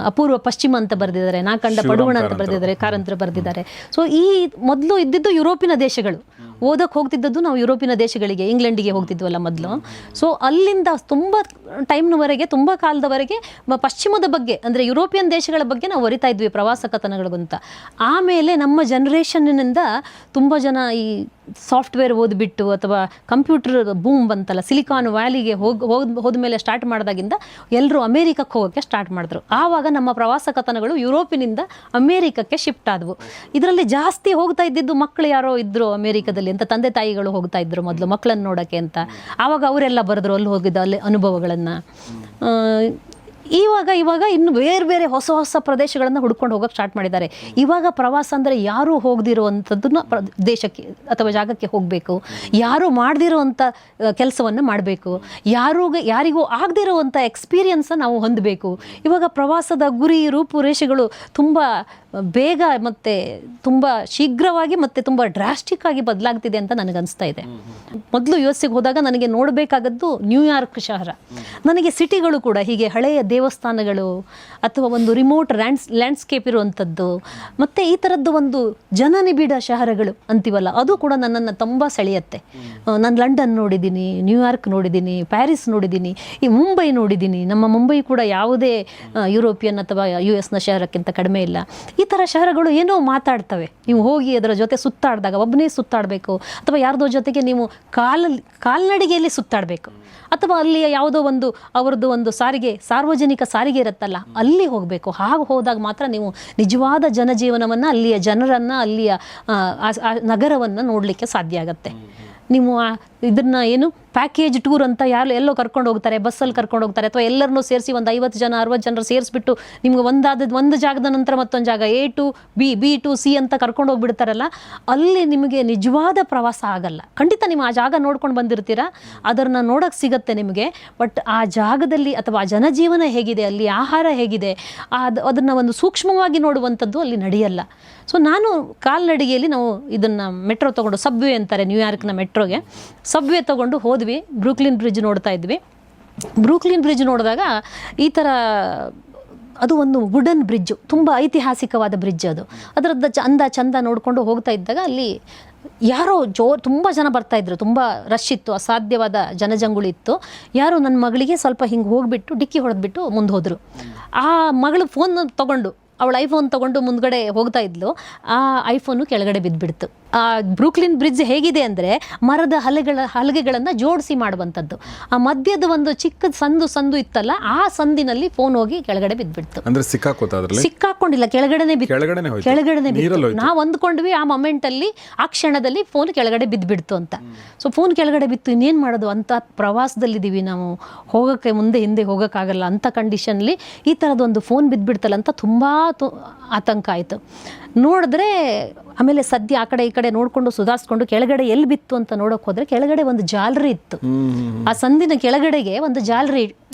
ಅಪೂರ್ವ ಪಶ್ಚಿಮ ಅಂತ ಬರೆದಿದ್ದಾರೆ, ನಾಕಂಡ ಪಡುವಣ ಅಂತ ಬರೆದಿದ್ದಾರೆ, ಕಾರಂತರು ಬರೆದಿದ್ದಾರೆ. ಸೊ ಈ ಮೊದಲು ಇದ್ದಿದ್ದು ಯುರೋಪಿನ ದೇಶಗಳು. ಓದಕ್ಕೆ ಹೋಗ್ತಿದ್ದದ್ದು ನಾವು ಯುರೋಪಿನ ದೇಶಗಳಿಗೆ, ಇಂಗ್ಲೆಂಡಿಗೆ ಹೋಗ್ತಿದ್ವಲ್ಲ ಮೊದಲು. ಸೊ ಅಲ್ಲಿಂದ ತುಂಬ ಟೈಮ್ನವರೆಗೆ, ತುಂಬ ಕಾಲದವರೆಗೆ ಪಶ್ಚಿಮದ ಬಗ್ಗೆ ಅಂದರೆ ಯುರೋಪಿಯನ್ ದೇಶಗಳ ಬಗ್ಗೆ ನಾವು ಬರಿತಾ ಇದ್ವಿ ಪ್ರವಾಸ ಕಥನಗಳಿಗಂತ. ಆಮೇಲೆ ನಮ್ಮ ಜನ್ರೇಷನ್ನಿಂದ ತುಂಬ ಜನ ಈ ಸಾಫ್ಟ್ವೇರ್ ಓದ್ಬಿಟ್ಟು ಅಥವಾ ಕಂಪ್ಯೂಟರ್ ಬೂಮ್ ಬಂತಲ್ಲ, ಸಿಲಿಕಾನ್ ವ್ಯಾಲಿಗೆ ಹೋದ್ಮೇಲೆ ಸ್ಟಾರ್ಟ್ ಮಾಡಿದಾಗಿಂದ ಎಲ್ಲರೂ ಅಮೇರಿಕಕ್ಕೆ ಹೋಗೋಕ್ಕೆ ಸ್ಟಾರ್ಟ್ ಮಾಡಿದ್ರು. ಆವಾಗ ನಮ್ಮ ಪ್ರವಾಸ ಕಥನಗಳು ಯುರೋಪಿನಿಂದ ಅಮೇರಿಕಕ್ಕೆ ಶಿಫ್ಟ್ ಆದವು. ಇದರಲ್ಲಿ ಜಾಸ್ತಿ ಹೋಗ್ತಾ ಇದ್ದಿದ್ದು ಮಕ್ಕಳು ಯಾರೋ ಇದ್ದರು ಅಮೇರಿಕದಲ್ಲಿ ಅಂತ, ತಂದೆ ತಾಯಿಗಳು ಹೋಗ್ತಾ ಇದ್ರು ಮೊದಲು ಮಕ್ಕಳನ್ನು ನೋಡೋಕ್ಕೆ ಅಂತ. ಆವಾಗ ಅವರೆಲ್ಲ ಬರೆದ್ರು ಅಲ್ಲಿ ಹೋಗಿದ್ದ ಅಲ್ಲಿ ಅನುಭವಗಳನ್ನು. ಇವಾಗ ಇನ್ನು ಬೇರೆ ಹೊಸ ಪ್ರದೇಶಗಳನ್ನು ಹುಡ್ಕೊಂಡು ಹೋಗೋಕ್ಕೆ ಸ್ಟಾರ್ಟ್ ಮಾಡಿದ್ದಾರೆ. ಇವಾಗ ಪ್ರವಾಸ ಅಂದರೆ ಯಾರೂ ಹೋಗದಿರುವಂಥದ್ದನ್ನ ದೇಶಕ್ಕೆ ಅಥವಾ ಜಾಗಕ್ಕೆ ಹೋಗಬೇಕು, ಯಾರೂ ಮಾಡದಿರುವಂಥ ಕೆಲಸವನ್ನು ಮಾಡಬೇಕು, ಯಾರಿಗೂ ಆಗದಿರುವಂಥ ಎಕ್ಸ್ಪೀರಿಯನ್ಸನ್ನು ನಾವು ಹೊಂದಬೇಕು. ಇವಾಗ ಪ್ರವಾಸದ ಗುರಿ ರೂಪುರೇಷೆಗಳು ತುಂಬ ಬೇಗ ಮತ್ತು ತುಂಬ ಶೀಘ್ರವಾಗಿ ಮತ್ತು ತುಂಬ ಡ್ರಾಸ್ಟಿಕ್ ಆಗಿ ಬದಲಾಗ್ತಿದೆ ಅಂತ ನನಗನ್ನಿಸ್ತಾ ಇದೆ. ಮೊದಲು US ಹೋದಾಗ ನನಗೆ ನೋಡಬೇಕಾಗದ್ದು ನ್ಯೂಯಾರ್ಕ್ ಶಹರ. ನನಗೆ ಸಿಟಿಗಳು ಕೂಡ ಹೀಗೆ ಹಳೆಯ ದೇವಸ್ಥಾನಗಳು ಅಥವಾ ಒಂದು ರಿಮೋಟ್ ಲ್ಯಾಂಡ್ಸ್ಕೇಪ್ ಇರುವಂಥದ್ದು ಮತ್ತು ಈ ಥರದ್ದು ಒಂದು ಜನನಿಬಿಡ ಶಹರಗಳು ಅಂತೀವಲ್ಲ, ಅದು ಕೂಡ ನನ್ನನ್ನು ತುಂಬ ಸೆಳೆಯುತ್ತೆ. ನಾನು ಲಂಡನ್ ನೋಡಿದ್ದೀನಿ, ನ್ಯೂಯಾರ್ಕ್ ನೋಡಿದ್ದೀನಿ, ಪ್ಯಾರಿಸ್ ನೋಡಿದ್ದೀನಿ, ಈ ಮುಂಬೈ ನೋಡಿದ್ದೀನಿ. ನಮ್ಮ ಮುಂಬೈ ಕೂಡ ಯಾವುದೇ ಯುರೋಪಿಯನ್ ಅಥವಾ US ಶಹರಕ್ಕಿಂತ ಕಡಿಮೆ ಇಲ್ಲ. ಈ ಥರ ಶಹರಗಳು ಏನೋ ಮಾತಾಡ್ತವೆ. ನೀವು ಹೋಗಿ ಅದರ ಜೊತೆ ಸುತ್ತಾಡಿದಾಗ, ಒಬ್ಬನೇ ಸುತ್ತಾಡಬೇಕು ಅಥವಾ ಯಾರ್ದೋ ಜೊತೆಗೆ ನೀವು ಕಾಲ್ನಡಿಗೆಯಲ್ಲಿ ಸುತ್ತಾಡಬೇಕು, ಅಥವಾ ಅಲ್ಲಿ ಯಾವುದೋ ಒಂದು ಅವರದ್ದು ಒಂದು ಸಾರ್ವಜನಿಕ ಸಾರಿಗೆ ಇರುತ್ತಲ್ಲ, ಅಲ್ಲಿ ಹೋಗಬೇಕು. ಹಾಗೆ ಹೋದಾಗ ಮಾತ್ರ ನೀವು ನಿಜವಾದ ಜನಜೀವನವನ್ನು, ಅಲ್ಲಿಯ ಜನರನ್ನು, ಅಲ್ಲಿಯ ನಗರವನ್ನು ನೋಡಲಿಕ್ಕೆ ಸಾಧ್ಯ ಆಗತ್ತೆ. ನೀವು ಇದನ್ನು ಏನು ಪ್ಯಾಕೇಜ್ ಟೂರ್ ಅಂತ ಎಲ್ಲೋ ಕರ್ಕೊಂಡು ಹೋಗ್ತಾರೆ, ಬಸ್ಸಲ್ಲಿ ಕರ್ಕೊಂಡು ಹೋಗ್ತಾರೆ, ಅಥವಾ ಎಲ್ಲರನ್ನೂ ಸೇರಿಸಿ ಒಂದು 50 ಜನ 60 ಜನರು ಸೇರಿಸ್ಬಿಟ್ಟು ನಿಮ್ಗೆ ಒಂದು ಜಾಗದ ನಂತರ ಮತ್ತೊಂದು ಜಾಗ A to B, B to C ಅಂತ ಕರ್ಕೊಂಡು ಹೋಗ್ಬಿಡ್ತಾರಲ್ಲ, ಅಲ್ಲಿ ನಿಮಗೆ ನಿಜವಾದ ಪ್ರವಾಸ ಆಗಲ್ಲ. ಖಂಡಿತ ನೀವು ಆ ಜಾಗ ನೋಡ್ಕೊಂಡು ಬಂದಿರ್ತೀರಾ, ಅದನ್ನು ನೋಡೋಕ್ಕೆ ಸಿಗುತ್ತೆ ನಿಮಗೆ. ಬಟ್ ಆ ಜಾಗದಲ್ಲಿ ಅಥವಾ ಆ ಜನಜೀವನ ಹೇಗಿದೆ, ಅಲ್ಲಿ ಆಹಾರ ಹೇಗಿದೆ, ಅದನ್ನು ಒಂದು ಸೂಕ್ಷ್ಮವಾಗಿ ನೋಡುವಂಥದ್ದು ಅಲ್ಲಿ ನಡೆಯಲ್ಲ. ಸೊ ನಾನು ಕಾಲ್ನಡಿಗೆಯಲ್ಲಿ ನಾವು ಇದನ್ನು ಮೆಟ್ರೋ ತೊಗೊಂಡು, ಸಬ್ವೆ ಅಂತಾರೆ ನ್ಯೂಯಾರ್ಕ್ನ ಮೆಟ್ರೋಗೆ, ಸಬ್ವೆ ತೊಗೊಂಡು ಹೋದ್ವಿ. ಬ್ರೂಕ್ಲಿನ್ ಬ್ರಿಡ್ಜ್ ನೋಡ್ತಾ ಇದ್ವಿ. ಬ್ರೂಕ್ಲಿನ್ ಬ್ರಿಡ್ಜ್ ನೋಡಿದಾಗ ಈ ಥರ ಅದು ಒಂದು ವುಡನ್ ಬ್ರಿಡ್ಜು, ತುಂಬ ಐತಿಹಾಸಿಕವಾದ ಬ್ರಿಡ್ಜ್ ಅದು. ಅದರದ್ದು ಚಂದ ನೋಡಿಕೊಂಡು ಹೋಗ್ತಾ ಇದ್ದಾಗ ಅಲ್ಲಿ ಯಾರೋ ತುಂಬ ಜನ ಬರ್ತಾಯಿದ್ರು, ತುಂಬ ರಶ್ ಇತ್ತು, ಅಸಾಧ್ಯವಾದ ಜನಜಂಗುಳಿ ಇತ್ತು. ಯಾರೋ ನನ್ನ ಮಗಳಿಗೆ ಸ್ವಲ್ಪ ಹಿಂಗೆ ಹೋಗಿಬಿಟ್ಟು ಡಿಕ್ಕಿ ಹೊಡೆದ್ಬಿಟ್ಟು ಮುಂದೆ ಹೋದರು. ಆ ಮಗಳು ಫೋನ್ ತೊಗೊಂಡು ಅವಳು ಐಫೋನ್ ತೊಗೊಂಡು ಮುಂದ್ಗಡೆ ಹೋಗ್ತಾ ಇದ್ಲು, ಆ ಐಫೋನು ಕೆಳಗಡೆ ಬಿದ್ದುಬಿಡ್ತು. ಆ ಬ್ರೂಕ್ಲಿನ್ ಬ್ರಿಡ್ಜ್ ಹೇಗಿದೆ ಅಂದರೆ ಮರದ ಹಲಗೆಗಳನ್ನು ಜೋಡಿಸಿ ಮಾಡುವಂಥದ್ದು. ಆ ಮಧ್ಯದ ಒಂದು ಚಿಕ್ಕ ಸಂದು ಇತ್ತಲ್ಲ, ಆ ಸಂದಿನಲ್ಲಿ ಫೋನ್ ಹೋಗಿ ಕೆಳಗಡೆ ಬಿದ್ದುಬಿಡ್ತು. ಅಂದ್ರೆ ಸಿಕ್ಕಾಕೊಂಡಿಲ್ಲ, ಕೆಳಗಡೆನೆ ಬಿತ್ತು. ನಾವು ಅಂದ್ಕೊಂಡ್ವಿ ಆ ಮೊಮೆಂಟಲ್ಲಿ, ಆ ಕ್ಷಣದಲ್ಲಿ ಫೋನ್ ಕೆಳಗಡೆ ಬಿದ್ದುಬಿಡ್ತು ಅಂತ. ಸೊ ಫೋನ್ ಕೆಳಗಡೆ ಬಿತ್ತು, ಇನ್ನೇನು ಮಾಡೋದು ಅಂತ ಪ್ರವಾಸದಲ್ಲಿದ್ದೀವಿ ನಾವು, ಹೋಗೋಕ್ಕೆ ಮುಂದೆ ಹಿಂದೆ ಹೋಗೋಕ್ಕಾಗಲ್ಲ ಅಂತ ಕಂಡೀಷನ್ಲಿ ಈ ಥರದೊಂದು ಫೋನ್ ಬಿದ್ದುಬಿಡ್ತಲ್ಲ ಅಂತ ತುಂಬ ಆತಂಕ ಆಯಿತು. ನೋಡಿದ್ರೆ ಆಮೇಲೆ ಸದ್ಯ ಆ ಕಡೆ ಈ ಕಡೆ ನೋಡಿಕೊಂಡು ಸುಧಾರಿಸ್ಕೊಂಡು ಕೆಳಗಡೆ ಎಲ್ಲಿ ಬಿತ್ತು ಅಂತ ನೋಡೋಕೆ ಹೋದರೆ ಕೆಳಗಡೆ ಒಂದು ಜಾಲರಿ ಇತ್ತು. ಆ ಸಂದಿನ ಕೆಳಗಡೆಗೆ ಒಂದು ಜಾಲರಿ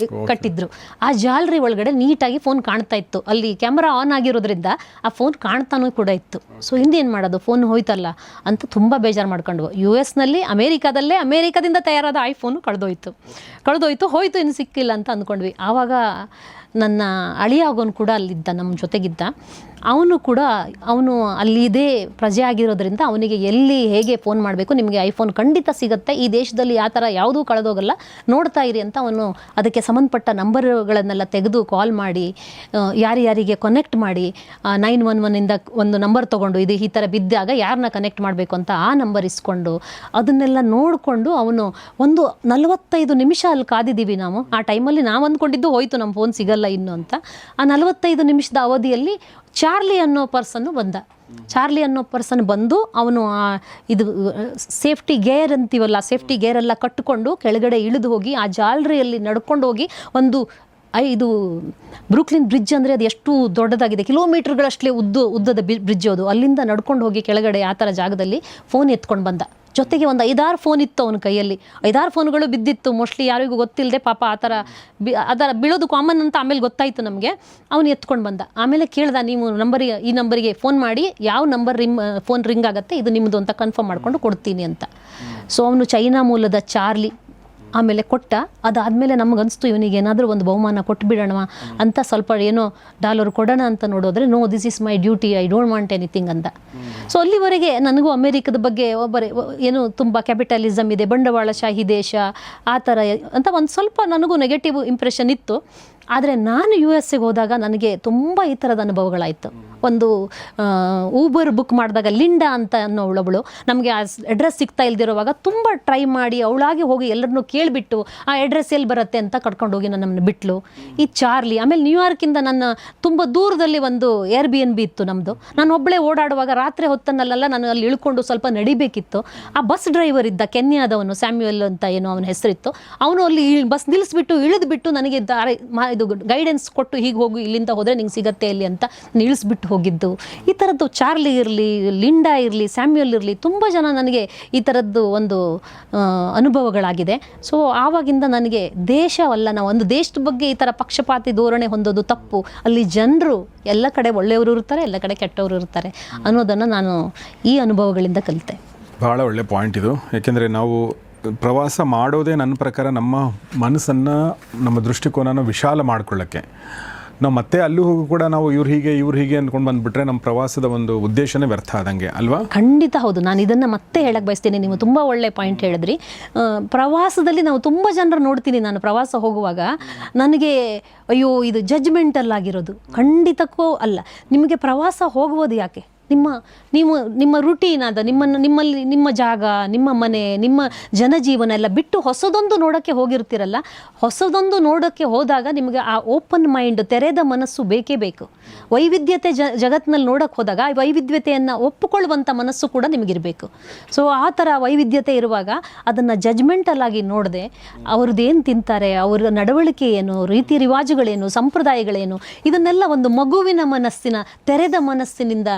ಕಟ್ಟಿದ್ರು. ಆ ಜಾಲರಿ ಒಳಗಡೆ ನೀಟಾಗಿ ಫೋನ್ ಕಾಣ್ತಾ ಇತ್ತು. ಅಲ್ಲಿ ಕ್ಯಾಮ್ರಾ ಆನ್ ಆಗಿರೋದ್ರಿಂದ ಆ ಫೋನ್ ಕಾಣ್ತಾನೂ ಕೂಡ ಇತ್ತು. ಸೊ ಹಿಂದೇನು ಮಾಡೋದು, ಫೋನ್ ಹೋಯ್ತಲ್ಲ ಅಂತ ತುಂಬ ಬೇಜಾರು ಮಾಡ್ಕೊಂಡ್ವು. US ನಲ್ಲಿ ಅಮೇರಿಕಾದಿಂದ ತಯಾರಾದ ಐಫೋನು ಹೋಯ್ತು, ಇನ್ನು ಸಿಕ್ಕಿಲ್ಲ ಅಂತ ಅಂದ್ಕೊಂಡ್ವಿ. ಆವಾಗ ನನ್ನ ಅಳಿಯ ಆಗೋನು ಕೂಡ ಅಲ್ಲಿದ್ದ, ನಮ್ಮ ಜೊತೆಗಿದ್ದ. ಅವನು ಅಲ್ಲಿದೇ ಪ್ರಜೆ ಆಗಿರೋದ್ರಿಂದ ಅವನಿಗೆ ಎಲ್ಲಿ ಹೇಗೆ ಫೋನ್ ಮಾಡಬೇಕು, ನಿಮಗೆ ಐಫೋನ್ ಖಂಡಿತ ಸಿಗುತ್ತೆ, ಈ ದೇಶದಲ್ಲಿ ಆ ಥರ ಯಾವುದೂ ಕಳೆದೋಗಲ್ಲ, ನೋಡ್ತಾ ಇರಿ ಅಂತ ಅವನು ಅದಕ್ಕೆ ಸಂಬಂಧಪಟ್ಟ ನಂಬರ್ಗಳನ್ನೆಲ್ಲ ತೆಗೆದು ಕಾಲ್ ಮಾಡಿ ಯಾರಿಗೆ ಕನೆಕ್ಟ್ ಮಾಡಿ 911ಇಂದ ಒಂದು ನಂಬರ್ ತೊಗೊಂಡು ಇದು ಈ ಥರ ಬಿದ್ದಾಗ ಯಾರನ್ನ ಕನೆಕ್ಟ್ ಮಾಡಬೇಕು ಅಂತ ಆ ನಂಬರ್ ಇಸ್ಕೊಂಡು ಅದನ್ನೆಲ್ಲ ನೋಡಿಕೊಂಡು ಅವನು ಒಂದು 45 ನಿಮಿಷ ಅಲ್ಲಿ ಕಾದಿದ್ದೀವಿ ನಾವು. ಆ ಟೈಮಲ್ಲಿ ನಾವು ಅಂದ್ಕೊಂಡಿದ್ದು ಹೋಯ್ತು ನಮ್ಮ ಫೋನ್ ಸಿಗಲ್ಲ ಇನ್ನು ಅಂತ. ಆ 45 ನಿಮಿಷದ ಅವಧಿಯಲ್ಲಿ ಚಾರ್ಲಿ ಅನ್ನೋ ಪರ್ಸನ್ ಬಂದು ಅವನು ಇದು ಸೇಫ್ಟಿ ಗೇರ್ ಅಂತೀವಲ್ಲ, ಸೇಫ್ಟಿ ಗೇರೆಲ್ಲ ಕಟ್ಟಿಕೊಂಡು ಕೆಳಗಡೆ ಇಳಿದು ಹೋಗಿ ಆ ಜಾಲರಿಯಲ್ಲಿ ನಡ್ಕೊಂಡು ಹೋಗಿ ಇದು ಬ್ರೂಕ್ಲಿನ್ ಬ್ರಿಡ್ಜ್ ಅಂದರೆ ಅದು ಎಷ್ಟು ದೊಡ್ಡದಾಗಿದೆ, ಕಿಲೋಮೀಟರ್ಗಳಷ್ಟೇ ಉದ್ದದ ಬ್ರಿಡ್ಜ್ ಅದು. ಅಲ್ಲಿಂದ ನಡ್ಕೊಂಡು ಹೋಗಿ ಕೆಳಗಡೆ ಆ ಥರ ಜಾಗದಲ್ಲಿ ಫೋನ್ ಎತ್ಕೊಂಡು ಬಂದ. ಜೊತೆಗೆ ಒಂದು 5-6 ಫೋನ್ ಇತ್ತು ಅವನ ಕೈಯಲ್ಲಿ. 5-6 ಫೋನ್ಗಳು ಬಿದ್ದಿತ್ತು. ಮೋಸ್ಟ್ಲಿ ಯಾರಿಗೂ ಗೊತ್ತಿಲ್ಲದೆ ಪಾಪ ಅದರ ಬೀಳೋದು ಕಾಮನ್ ಅಂತ ಆಮೇಲೆ ಗೊತ್ತಾಯಿತು ನಮಗೆ. ಅವನು ಎತ್ಕೊಂಡು ಬಂದ. ಆಮೇಲೆ ಕೇಳ್ದ, ನೀವು ಈ ನಂಬರಿಗೆ ಫೋನ್ ಮಾಡಿ, ಯಾವ ನಂಬರ್ ಫೋನ್ ರಿಂಗ್ ಆಗುತ್ತೆ ಇದು ನಿಮ್ಮದು ಅಂತ ಕನ್ಫರ್ಮ್ ಮಾಡ್ಕೊಂಡು ಕೊಡ್ತೀನಿ ಅಂತ. ಸೊ ಅವನು ಚೈನಾ ಮೂಲದ ಚಾರ್ಲಿ ಆಮೇಲೆ ಕೊಟ್ಟ. ಅದಾದಮೇಲೆ ನಮಗನ್ನಿಸ್ತು ಇವನಿಗೆ ಏನಾದರೂ ಒಂದು ಬಹುಮಾನ ಕೊಟ್ಬಿಡೋಣ ಅಂತ, ಸ್ವಲ್ಪ ಏನೋ $1 ಕೊಡೋಣ ಅಂತ ನೋಡೋದ್ರೆ, no this is my duty, I don't want anything ಅಂತ. ಸೊ ಅಲ್ಲಿವರೆಗೆ ನನಗೂ ಅಮೇರಿಕದ ಬಗ್ಗೆ ಏನು ತುಂಬ ಕ್ಯಾಪಿಟಲಿಸಮ್ ಇದೆ, ಬಂಡವಾಳಶಾಹಿ ದೇಶ ಆ ಥರ ಅಂತ ಒಂದು ಸ್ವಲ್ಪ ನನಗೂ ನೆಗೆಟಿವ್ ಇಂಪ್ರೆಷನ್ ಇತ್ತು. ಆದರೆ ನಾನು US ಹೋದಾಗ ನನಗೆ ತುಂಬ ಈ ಥರದ ಅನುಭವಗಳಾಯಿತು. ಒಂದು ಊಬರ್ ಬುಕ್ ಮಾಡಿದಾಗ ಲಿಂಡಾ ಅಂತ ಅನ್ನೋವಳವಳು ನಮಗೆ ಆ ಅಡ್ರೆಸ್ ಸಿಗ್ತಾ ಇಲ್ದಿರೋವಾಗ ತುಂಬ ಟ್ರೈ ಮಾಡಿ ಅವಳಾಗಿ ಹೋಗಿ ಎಲ್ಲರನ್ನೂ ಕೇಳಿಬಿಟ್ಟು ಆ ಅಡ್ರೆಸ್ ಎಲ್ಲಿ ಬರುತ್ತೆ ಅಂತ ಕರ್ಕೊಂಡೋಗಿ ನಮ್ಮನ್ನು ಬಿಟ್ಲು. ಈ ಚಾರ್ಲಿ ಆಮೇಲೆ ನ್ಯೂಯಾರ್ಕಿಂದ ನನ್ನ ತುಂಬ ದೂರದಲ್ಲಿ ಒಂದು Airbnb ಇತ್ತು ನಮ್ಮದು. ನಾನು ಒಬ್ಬಳೇ ಓಡಾಡುವಾಗ ರಾತ್ರಿ ಹೊತ್ತನ್ನಲ್ಲೆಲ್ಲ ನಾನು ಅಲ್ಲಿ ಇಳ್ಕೊಂಡು ಸ್ವಲ್ಪ ನಡಿಬೇಕಿತ್ತು. ಆ ಬಸ್ ಡ್ರೈವರ್ ಇದ್ದ, ಕೆನ್ಯಾದವನು, ಸ್ಯಾಮ್ಯುಯಲ್ ಅಂತ ಏನೋ ಅವನ ಹೆಸರಿತ್ತು. ಅವನು ಅಲ್ಲಿ ಬಸ್ ನಿಲ್ಲಿಸ್ಬಿಟ್ಟು ಇಳಿದ್ಬಿಟ್ಟು ನನಗೆ ಇದು ಗೈಡೆನ್ಸ್ ಕೊಟ್ಟು, ಹೀಗೆ ಹೋಗು, ಇಲ್ಲಿಂದ ಹೋದರೆ ನಿಂಗೆ ಸಿಗತ್ತೆ ಇಲ್ಲಿ ಅಂತ ನಿಲ್ಲಿಸ್ಬಿಟ್ಟು ಹೋಗಿದ್ದು. ಈ ಥರದ್ದು ಚಾರ್ಲಿ ಇರಲಿ, ಲಿಂಡಾ ಇರಲಿ, ಸ್ಯಾಮ್ಯುಯಲ್ ಇರಲಿ, ತುಂಬ ಜನ ನನಗೆ ಈ ಥರದ್ದು ಒಂದು ಅನುಭವಗಳಾಗಿದೆ. ಸೊ ಆವಾಗಿಂದ ನನಗೆ ದೇಶವಲ್ಲ, ನಾವು ಒಂದು ದೇಶದ ಬಗ್ಗೆ ಈ ಥರ ಪಕ್ಷಪಾತಿ ಧೋರಣೆ ಹೊಂದೋದು ತಪ್ಪು. ಅಲ್ಲಿ ಜನರು ಎಲ್ಲ ಕಡೆ ಒಳ್ಳೆಯವರು ಇರ್ತಾರೆ, ಎಲ್ಲ ಕಡೆ ಕೆಟ್ಟವರು ಇರ್ತಾರೆ ಅನ್ನೋದನ್ನು ನಾನು ಈ ಅನುಭವಗಳಿಂದ ಕಲಿತೆ. ಭಾಳ ಒಳ್ಳೆ ಪಾಯಿಂಟ್ ಇದು. ಯಾಕೆಂದರೆ ನಾವು ಪ್ರವಾಸ ಮಾಡೋದೇ ನನ್ನ ಪ್ರಕಾರ ನಮ್ಮ ಮನಸ್ಸನ್ನು, ನಮ್ಮ ದೃಷ್ಟಿಕೋನನ ವಿಶಾಲ ಮಾಡ್ಕೊಳ್ಳೋಕ್ಕೆ. ನಾವು ಮತ್ತೆ ಅಲ್ಲೂ ಹೋಗಿ ಕೂಡ ನಾವು ಇವ್ರು ಹೀಗೆ ಅಂದ್ಕೊಂಡು ಬಂದುಬಿಟ್ರೆ ನಮ್ಮ ಪ್ರವಾಸದ ಒಂದು ಉದ್ದೇಶನೇ ವ್ಯರ್ಥ ಆದಂಗೆ ಅಲ್ವಾ? ಖಂಡಿತ ಹೌದು. ನಾನು ಇದನ್ನು ಮತ್ತೆ ಹೇಳಕ್ಕೆ ಬಯಸ್ತೀನಿ. ನೀವು ತುಂಬ ಒಳ್ಳೆ ಪಾಯಿಂಟ್ ಹೇಳಿದ್ರಿ. ಪ್ರವಾಸದಲ್ಲಿ ನಾವು ತುಂಬ ಜನರು ನೋಡ್ತೀನಿ. ನಾನು ಪ್ರವಾಸ ಹೋಗುವಾಗ ನನಗೆ ಅಯ್ಯೋ ಇದು ಜಡ್ಜ್ಮೆಂಟಲ್ ಆಗಿರೋದು ಖಂಡಿತಕ್ಕೂ ಅಲ್ಲ. ನಿಮಗೆ ಪ್ರವಾಸ ಹೋಗುವುದು ಯಾಕೆ? ನಿಮ್ಮ ರುಟೀನ್ ಆದ ನಿಮ್ಮಲ್ಲಿ ನಿಮ್ಮ ಜಾಗ, ನಿಮ್ಮ ಮನೆ, ನಿಮ್ಮ ಜನಜೀವನ ಎಲ್ಲ ಬಿಟ್ಟು ಹೊಸದೊಂದು ನೋಡೋಕ್ಕೆ ಹೋಗಿರ್ತೀರಲ್ಲ, ಹೊಸದೊಂದು ನೋಡೋಕ್ಕೆ ಹೋದಾಗ ನಿಮಗೆ ಆ ಓಪನ್ ಮೈಂಡ್, ತೆರೆದ ಮನಸ್ಸು ಬೇಕೇ ಬೇಕು. ವೈವಿಧ್ಯತೆ ಜಗತ್ತಿನಲ್ಲಿ ನೋಡೋಕ್ಕೆ ಹೋದಾಗ ಆ ವೈವಿಧ್ಯತೆಯನ್ನು ಒಪ್ಪಿಕೊಳ್ಳುವಂಥ ಮನಸ್ಸು ಕೂಡ ನಿಮಗಿರಬೇಕು. ಸೊ ಆ ಥರ ವೈವಿಧ್ಯತೆ ಇರುವಾಗ ಅದನ್ನು ಜಡ್ಜ್ಮೆಂಟಲ್ ಆಗಿ ನೋಡದೆ ಅವ್ರದ್ದು ಏನು ತಿಂತಾರೆ, ಅವರ ನಡವಳಿಕೆ ಏನು, ರೀತಿ ರಿವಾಜುಗಳೇನು, ಸಂಪ್ರದಾಯಗಳೇನು, ಇದನ್ನೆಲ್ಲ ಒಂದು ಮಗುವಿನ ಮನಸ್ಸಿನ, ತೆರೆದ ಮನಸ್ಸಿನಿಂದ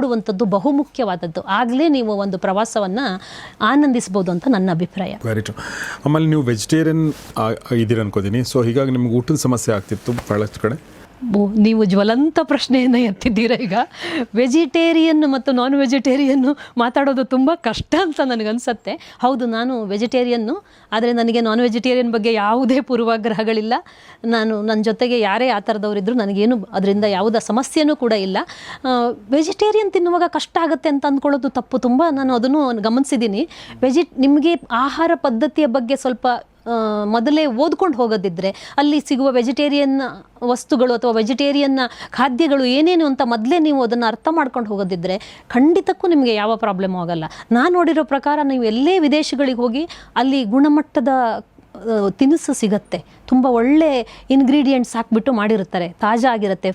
ನೋಡುವಂಥದ್ದು ಬಹುಮುಖ್ಯವಾದದ್ದು. ಆಗಲೇ ನೀವು ಒಂದು ಪ್ರವಾಸವನ್ನು ಆನಂದಿಸ್ಬೋದು ಅಂತ ನನ್ನ ಅಭಿಪ್ರಾಯ. Very true. ಆಮೇಲೆ ನೀವು ವೆಜಿಟೇರಿಯನ್ ಇದ್ದೀರ ಅನ್ಕೋತೀನಿ. ಸೊ ಹೀಗಾಗಿ ನಿಮ್ಗೆ ಊಟದ ಸಮಸ್ಯೆ ಆಗ್ತಿತ್ತು ಬಹಳಷ್ಟು ಕಡೆ. ನೀವು ಜ್ವಲಂತ ಪ್ರಶ್ನೆಯನ್ನು ಎತ್ತಿದ್ದೀರ. ಈಗ ವೆಜಿಟೇರಿಯನ್ ಮತ್ತು ನಾನ್ ವೆಜಿಟೇರಿಯನ್ನು ಮಾತಾಡೋದು ತುಂಬ ಕಷ್ಟ ಅಂತ ನನಗನ್ಸುತ್ತೆ. ಹೌದು, ನಾನು ವೆಜಿಟೇರಿಯನ್ನು, ಆದರೆ ನನಗೆ ನಾನ್ ವೆಜಿಟೇರಿಯನ್ ಬಗ್ಗೆ ಯಾವುದೇ ಪೂರ್ವಾಗ್ರಹಗಳಿಲ್ಲ. ನನ್ನ ಜೊತೆಗೆ ಯಾರೇ ಆ ಥರದವರಿದ್ದರೂ ನನಗೇನು ಅದರಿಂದ ಯಾವುದೇ ಸಮಸ್ಯೆನೂ ಕೂಡ ಇಲ್ಲ. ವೆಜಿಟೇರಿಯನ್ ತಿನ್ನುವಾಗ ಕಷ್ಟ ಆಗುತ್ತೆ ಅಂತ ಅಂದ್ಕೊಳ್ಳೋದು ತಪ್ಪು. ತುಂಬ ನಾನು ಅದನ್ನು ಗಮನಿಸಿದ್ದೀನಿ. ನಿಮಗೆ ಆಹಾರ ಪದ್ಧತಿಯ ಬಗ್ಗೆ ಸ್ವಲ್ಪ ಮೊದಲೇ ಓದ್ಕೊಂಡು ಹೋಗೋದಿದ್ರೆ, ಅಲ್ಲಿ ಸಿಗುವ ವೆಜಿಟೇರಿಯನ್ ವಸ್ತುಗಳು ಅಥವಾ ವೆಜಿಟೇರಿಯನ್ ಖಾದ್ಯಗಳು ಏನೇನು ಅಂತ ಮೊದಲೇ ನೀವು ಅದನ್ನು ಅರ್ಥ ಮಾಡ್ಕೊಂಡು ಹೋಗೋದಿದ್ರೆ ಖಂಡಿತಕ್ಕೂ ನಿಮಗೆ ಯಾವ ಪ್ರಾಬ್ಲಮ್ ಆಗಲ್ಲ. ನಾನು ನೋಡಿರೋ ಪ್ರಕಾರ ನೀವು ಎಲ್ಲೇ ವಿದೇಶಗಳಿಗೆ ಹೋಗಿ ಅಲ್ಲಿ ಗುಣಮಟ್ಟದ ತಿನಿಸು ಸಿಗತ್ತೆ. ತುಂಬ ಒಳ್ಳೆ ಇಂಗ್ರೀಡಿಯೆಂಟ್ಸ್ ಹಾಕ್ಬಿಟ್ಟು ಮಾಡಿರ್ತಾರೆ, ತಾಜಾ ಆಗಿರುತ್ತೆ.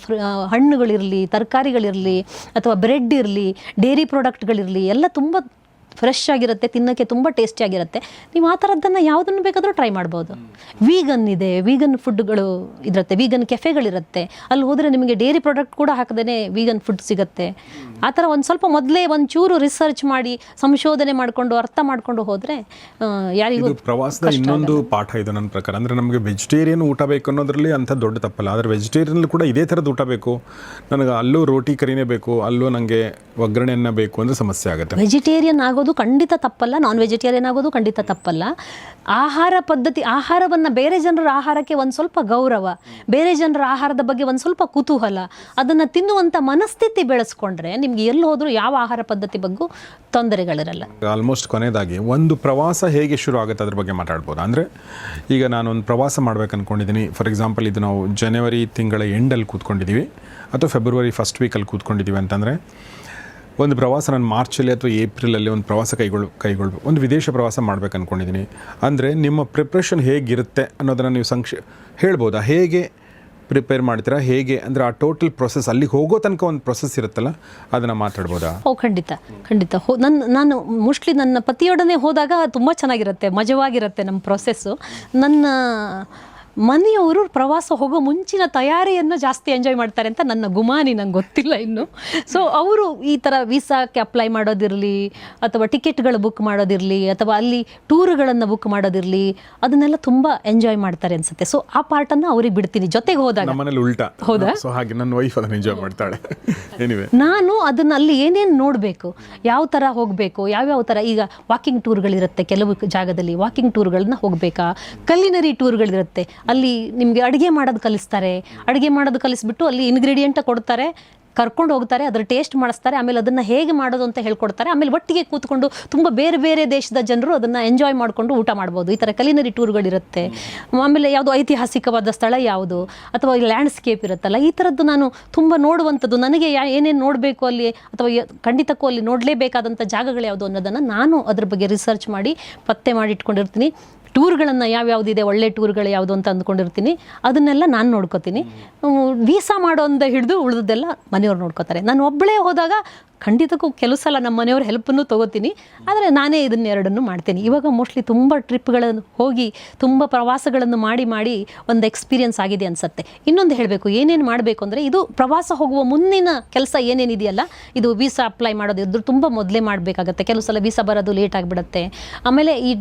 ಹಣ್ಣುಗಳಿರಲಿ, ತರಕಾರಿಗಳಿರಲಿ, ಅಥವಾ ಬ್ರೆಡ್ ಇರಲಿ, ಡೇರಿ ಪ್ರಾಡಕ್ಟ್ಗಳಿರಲಿ, ಎಲ್ಲ ತುಂಬ ಫ್ರೆಶ್ ಆಗಿರುತ್ತೆ, ತಿನ್ನೋಕ್ಕೆ ತುಂಬ ಟೇಸ್ಟಿಯಾಗಿರುತ್ತೆ. ನೀವು ಆ ಥರದ್ದನ್ನು ಯಾವುದನ್ನು ಬೇಕಾದರೂ ಟ್ರೈ ಮಾಡ್ಬೋದು. ವೀಗನ್ ಇದೆ, ವೀಗನ್ ಫುಡ್ಗಳು ಇರುತ್ತೆ, ವೀಗನ್ ಕೆಫೆಗಳಿರುತ್ತೆ. ಅಲ್ಲಿ ಹೋದರೆ ನಿಮಗೆ ಡೇರಿ ಪ್ರಾಡಕ್ಟ್ ಕೂಡ ಹಾಕದೇ ವೀಗನ್ ಫುಡ್ ಸಿಗುತ್ತೆ. ಆ ಥರ ಒಂದು ಸ್ವಲ್ಪ ಮೊದಲೇ ಒಂಚೂರು ರಿಸರ್ಚ್ ಮಾಡಿ ಸಂಶೋಧನೆ ಮಾಡಿಕೊಂಡು ಅರ್ಥ ಮಾಡಿಕೊಂಡು ಹೋದರೆ ಯಾರಿಗೂ ಪ್ರವಾಸದ ಇನ್ನೊಂದು ಪಾಠ ಇದು ನನ್ನ ಪ್ರಕಾರ. ಅಂದರೆ ನಮಗೆ ವೆಜಿಟೇರಿಯನ್ ಊಟ ಬೇಕು ಅನ್ನೋದ್ರಲ್ಲಿ ಅಂಥ ದೊಡ್ಡ ತಪ್ಪಲ್ಲ. ಆದರೆ ವೆಜಿಟೇರಿಯನ್ ಕೂಡ ಇದೇ ಥರದ್ದು ಊಟ ಬೇಕು, ನನಗೆ ಅಲ್ಲೂ ರೋಟಿ ಕರಿನೇ ಬೇಕು, ಅಲ್ಲೂ ನನಗೆ ಒಗ್ಗರಣೆಯನ್ನ ಬೇಕು ಅಂದರೆ ಸಮಸ್ಯೆ ಆಗುತ್ತೆ. ವೆಜಿಟೇರಿಯನ್ ಆಗೋದು ಖಂಡಿತ ತಪ್ಪಲ್ಲ, ನಾನ್ ವೆಜಿಟೇರಿಯನ್ ಆಗೋದು ಖಂಡಿತ ತಪ್ಪಲ್ಲ. ಆಹಾರ ಪದ್ಧತಿ, ಆಹಾರವನ್ನು, ಬೇರೆ ಜನರ ಆಹಾರಕ್ಕೆ ಒಂದು ಸ್ವಲ್ಪ ಗೌರವ, ಬೇರೆ ಜನರ ಆಹಾರದ ಬಗ್ಗೆ ಒಂದು ಸ್ವಲ್ಪ ಕುತೂಹಲ, ಅದನ್ನು ತಿನ್ನುವಂಥ ಮನಸ್ಥಿತಿ ಬೆಳೆಸ್ಕೊಂಡ್ರೆ ನಿಮ್ಗೆ ಎಲ್ಲಿ ಹೋದರೂ ಯಾವ ಆಹಾರ ಪದ್ಧತಿ ಬಗ್ಗೆ ತೊಂದರೆಗಳಿರಲ್ಲ. ಆಲ್ಮೋಸ್ಟ್ ಕೊನೆಯದಾಗಿ ಒಂದು ಪ್ರವಾಸ ಹೇಗೆ ಶುರು ಆಗುತ್ತೆ ಅದ್ರ ಬಗ್ಗೆ ಮಾತಾಡ್ಬೋದು. ಅಂದರೆ ಈಗ ನಾನೊಂದು ಪ್ರವಾಸ ಮಾಡ್ಬೇಕು ಅಂದ್ಕೊಂಡಿದ್ದೀನಿ. ಫಾರ್ ಎಕ್ಸಾಂಪಲ್, ಇದು ನಾವು ಜನವರಿ ತಿಂಗಳ ಎಂಡಲ್ಲಿ ಕೂತ್ಕೊಂಡಿದ್ದೀವಿ ಅಥವಾ ಫೆಬ್ರವರಿ ಫಸ್ಟ್ ವೀಕಲ್ಲಿ ಕೂತ್ಕೊಂಡಿದ್ದೀವಿ ಅಂತಂದರೆ, ಒಂದು ಪ್ರವಾಸ ನಾನು ಮಾರ್ಚಲ್ಲಿ ಅಥವಾ ಏಪ್ರಿಲಲ್ಲಿ ಒಂದು ಪ್ರವಾಸ ಕೈಗೊಳ್ಬೇಕು, ಒಂದು ವಿದೇಶ ಪ್ರವಾಸ ಮಾಡ್ಬೇಕು ಅಂದ್ಕೊಂಡಿದ್ದೀನಿ ಅಂದರೆ ನಿಮ್ಮ ಪ್ರಿಪ್ರೇಷನ್ ಹೇಗಿರುತ್ತೆ ಅನ್ನೋದನ್ನು ನೀವು ಹೇಳ್ಬೋದಾ? ಹೇಗೆ ಪ್ರಿಪೇರ್ ಮಾಡ್ತೀರಾ, ಹೇಗೆ ಅಂದರೆ ಆ ಟೋಟಲ್ ಪ್ರೊಸೆಸ್, ಅಲ್ಲಿಗೆ ಹೋಗೋ ತನಕ ಒಂದು ಪ್ರೊಸೆಸ್ ಇರುತ್ತಲ್ಲ, ಅದನ್ನು ಮಾತಾಡ್ಬೋದಾ? ಖಂಡಿತ ನಾನು ಮೋಸ್ಟ್ಲಿ ನನ್ನ ಪತಿಯೊಡನೆ ಹೋದಾಗ ತುಂಬ ಚೆನ್ನಾಗಿರುತ್ತೆ, ಮಜವಾಗಿರುತ್ತೆ ನಮ್ಮ ಪ್ರೊಸೆಸ್ಸು. ನನ್ನ ಮನೆಯವರು ಪ್ರವಾಸ ಹೋಗೋ ಮುಂಚಿನ ತಯಾರಿಯನ್ನು ಜಾಸ್ತಿ ಎಂಜಾಯ್ ಮಾಡ್ತಾರೆ ಅಂತ ನನ್ನ ಗುಮಾನಿ, ನಂಗೆ ಗೊತ್ತಿಲ್ಲ ಇನ್ನು. ಸೊ ಅವರು ಈ ಥರ ವೀಸಾಕ್ಕೆ ಅಪ್ಲೈ ಮಾಡೋದಿರಲಿ, ಅಥವಾ ಟಿಕೆಟ್ಗಳು ಬುಕ್ ಮಾಡೋದಿರಲಿ, ಅಥವಾ ಅಲ್ಲಿ ಟೂರ್ಗಳನ್ನು ಬುಕ್ ಮಾಡೋದಿರಲಿ, ಅದನ್ನೆಲ್ಲ ತುಂಬ ಎಂಜಾಯ್ ಮಾಡ್ತಾರೆ ಅನ್ಸುತ್ತೆ. ಸೊ ಆ ಪಾರ್ಟನ್ನು ಅವ್ರಿಗೆ ಬಿಡ್ತೀನಿ ಜೊತೆಗೆ ಹೋದಾಗ. ನಮ್ಮನೇಲಿ ಉಲ್ಟಾ. ಹೌದಾ? ಸೊ ಹಾಗೆ ನನ್ನ ವೈಫ್ ಅದನ್ನು ಎಂಜಾಯ್ ಮಾಡ್ತಾಳೆ. ಎನಿವೆ, ನಾನು ಅದನ್ನು ಅಲ್ಲಿ ಏನೇನು ನೋಡಬೇಕು, ಯಾವ ಥರ ಹೋಗಬೇಕು, ಯಾವ್ಯಾವ ಥರ, ಈಗ ವಾಕಿಂಗ್ ಟೂರ್ಗಳಿರುತ್ತೆ ಕೆಲವು ಜಾಗದಲ್ಲಿ, ವಾಕಿಂಗ್ ಟೂರ್ಗಳನ್ನ ಹೋಗಬೇಕಾ, ಕಲಿನರಿ ಟೂರ್ಗಳಿರುತ್ತೆ, ಅಲ್ಲಿ ನಿಮಗೆ ಅಡುಗೆ ಮಾಡೋದು ಕಲಿಸ್ತಾರೆ, ಅಡುಗೆ ಮಾಡೋದು ಕಲಿಸ್ಬಿಟ್ಟು ಅಲ್ಲಿ ಇಂಗ್ರೀಡಿಯೆಂಟ್ ಕೊಡ್ತಾರೆ, ಕರ್ಕೊಂಡು ಹೋಗ್ತಾರೆ, ಅದರ ಟೇಸ್ಟ್ ಮಾಡಿಸ್ತಾರೆ, ಆಮೇಲೆ ಅದನ್ನು ಹೇಗೆ ಮಾಡೋದು ಅಂತ ಹೇಳ್ಕೊಡ್ತಾರೆ. ಆಮೇಲೆ ಒಟ್ಟಿಗೆ ಕೂತ್ಕೊಂಡು ತುಂಬ ಬೇರೆ ಬೇರೆ ದೇಶದ ಜನರು ಅದನ್ನು ಎಂಜಾಯ್ ಮಾಡಿಕೊಂಡು ಊಟ ಮಾಡ್ಬೋದು. ಈ ಥರ ಕಲಿನರಿ ಟೂರ್ಗಳಿರುತ್ತೆ. ಆಮೇಲೆ ಯಾವುದು ಐತಿಹಾಸಿಕವಾದ ಸ್ಥಳ ಯಾವುದು, ಅಥವಾ ಲ್ಯಾಂಡ್ಸ್ಕೇಪ್ ಇರುತ್ತಲ್ಲ, ಈ ಥರದ್ದು ನಾನು ತುಂಬ ನೋಡುವಂಥದ್ದು, ನನಗೆ ಏನೇನು ನೋಡಬೇಕು ಅಲ್ಲಿ, ಅಥವಾ ಖಂಡಿತಕ್ಕೂ ಅಲ್ಲಿ ನೋಡಲೇಬೇಕಾದಂಥ ಜಾಗಗಳು ಯಾವುದು ಅನ್ನೋದನ್ನು ನಾನು ಅದ್ರ ಬಗ್ಗೆ ರಿಸರ್ಚ್ ಮಾಡಿ ಪತ್ತೆ ಮಾಡಿ ಇಟ್ಕೊಂಡಿರ್ತೀನಿ. ಟೂರ್ಗಳನ್ನು ಯಾವ್ಯಾವುದಿದೆ, ಒಳ್ಳೆ ಟೂರ್ಗಳು ಯಾವುದು ಅಂತ ಅಂದ್ಕೊಂಡಿರ್ತೀನಿ, ಅದನ್ನೆಲ್ಲ ನಾನು ನೋಡ್ಕೋತೀನಿ. ವೀಸಾ ಮಾಡೋಂದ ಹಿಡಿದು ಉಳಿದೆಲ್ಲ ಮನೆಯವ್ರು ನೋಡ್ಕೋತಾರೆ. ನಾನು ಒಬ್ಬಳೇ ಹೋದಾಗ ಖಂಡಿತಕ್ಕೂ ಕೆಲವು ಸಲ ನಮ್ಮ ಮನೆಯವ್ರ ಹೆಲ್ಪನ್ನು ತೊಗೋತೀನಿ, ಆದರೆ ನಾನೇ ಇದನ್ನೆರಡನ್ನು ಮಾಡ್ತೀನಿ. ಇವಾಗ ಮೋಸ್ಟ್ಲಿ ತುಂಬ ಟ್ರಿಪ್ಗಳನ್ನು ಹೋಗಿ ತುಂಬ ಪ್ರವಾಸಗಳನ್ನು ಮಾಡಿ ಒಂದು ಎಕ್ಸ್ಪೀರಿಯನ್ಸ್ ಆಗಿದೆ ಅನಿಸುತ್ತೆ. ಇನ್ನೊಂದು ಹೇಳಬೇಕು, ಏನೇನು ಮಾಡಬೇಕು ಅಂದರೆ, ಇದು ಪ್ರವಾಸ ಹೋಗುವ ಮುನ್ನಿನ ಕೆಲಸ ಏನೇನಿದೆಯಲ್ಲ, ಇದು ವೀಸಾ ಅಪ್ಲೈ ಮಾಡೋದು ಇದ್ರ ತುಂಬ ಮೊದಲೇ ಮಾಡಬೇಕಾಗತ್ತೆ. ಕೆಲವು ಸಲ ವೀಸಾ ಬರೋದು ಲೇಟ್ ಆಗಿಬಿಡುತ್ತೆ. ಆಮೇಲೆ ಈ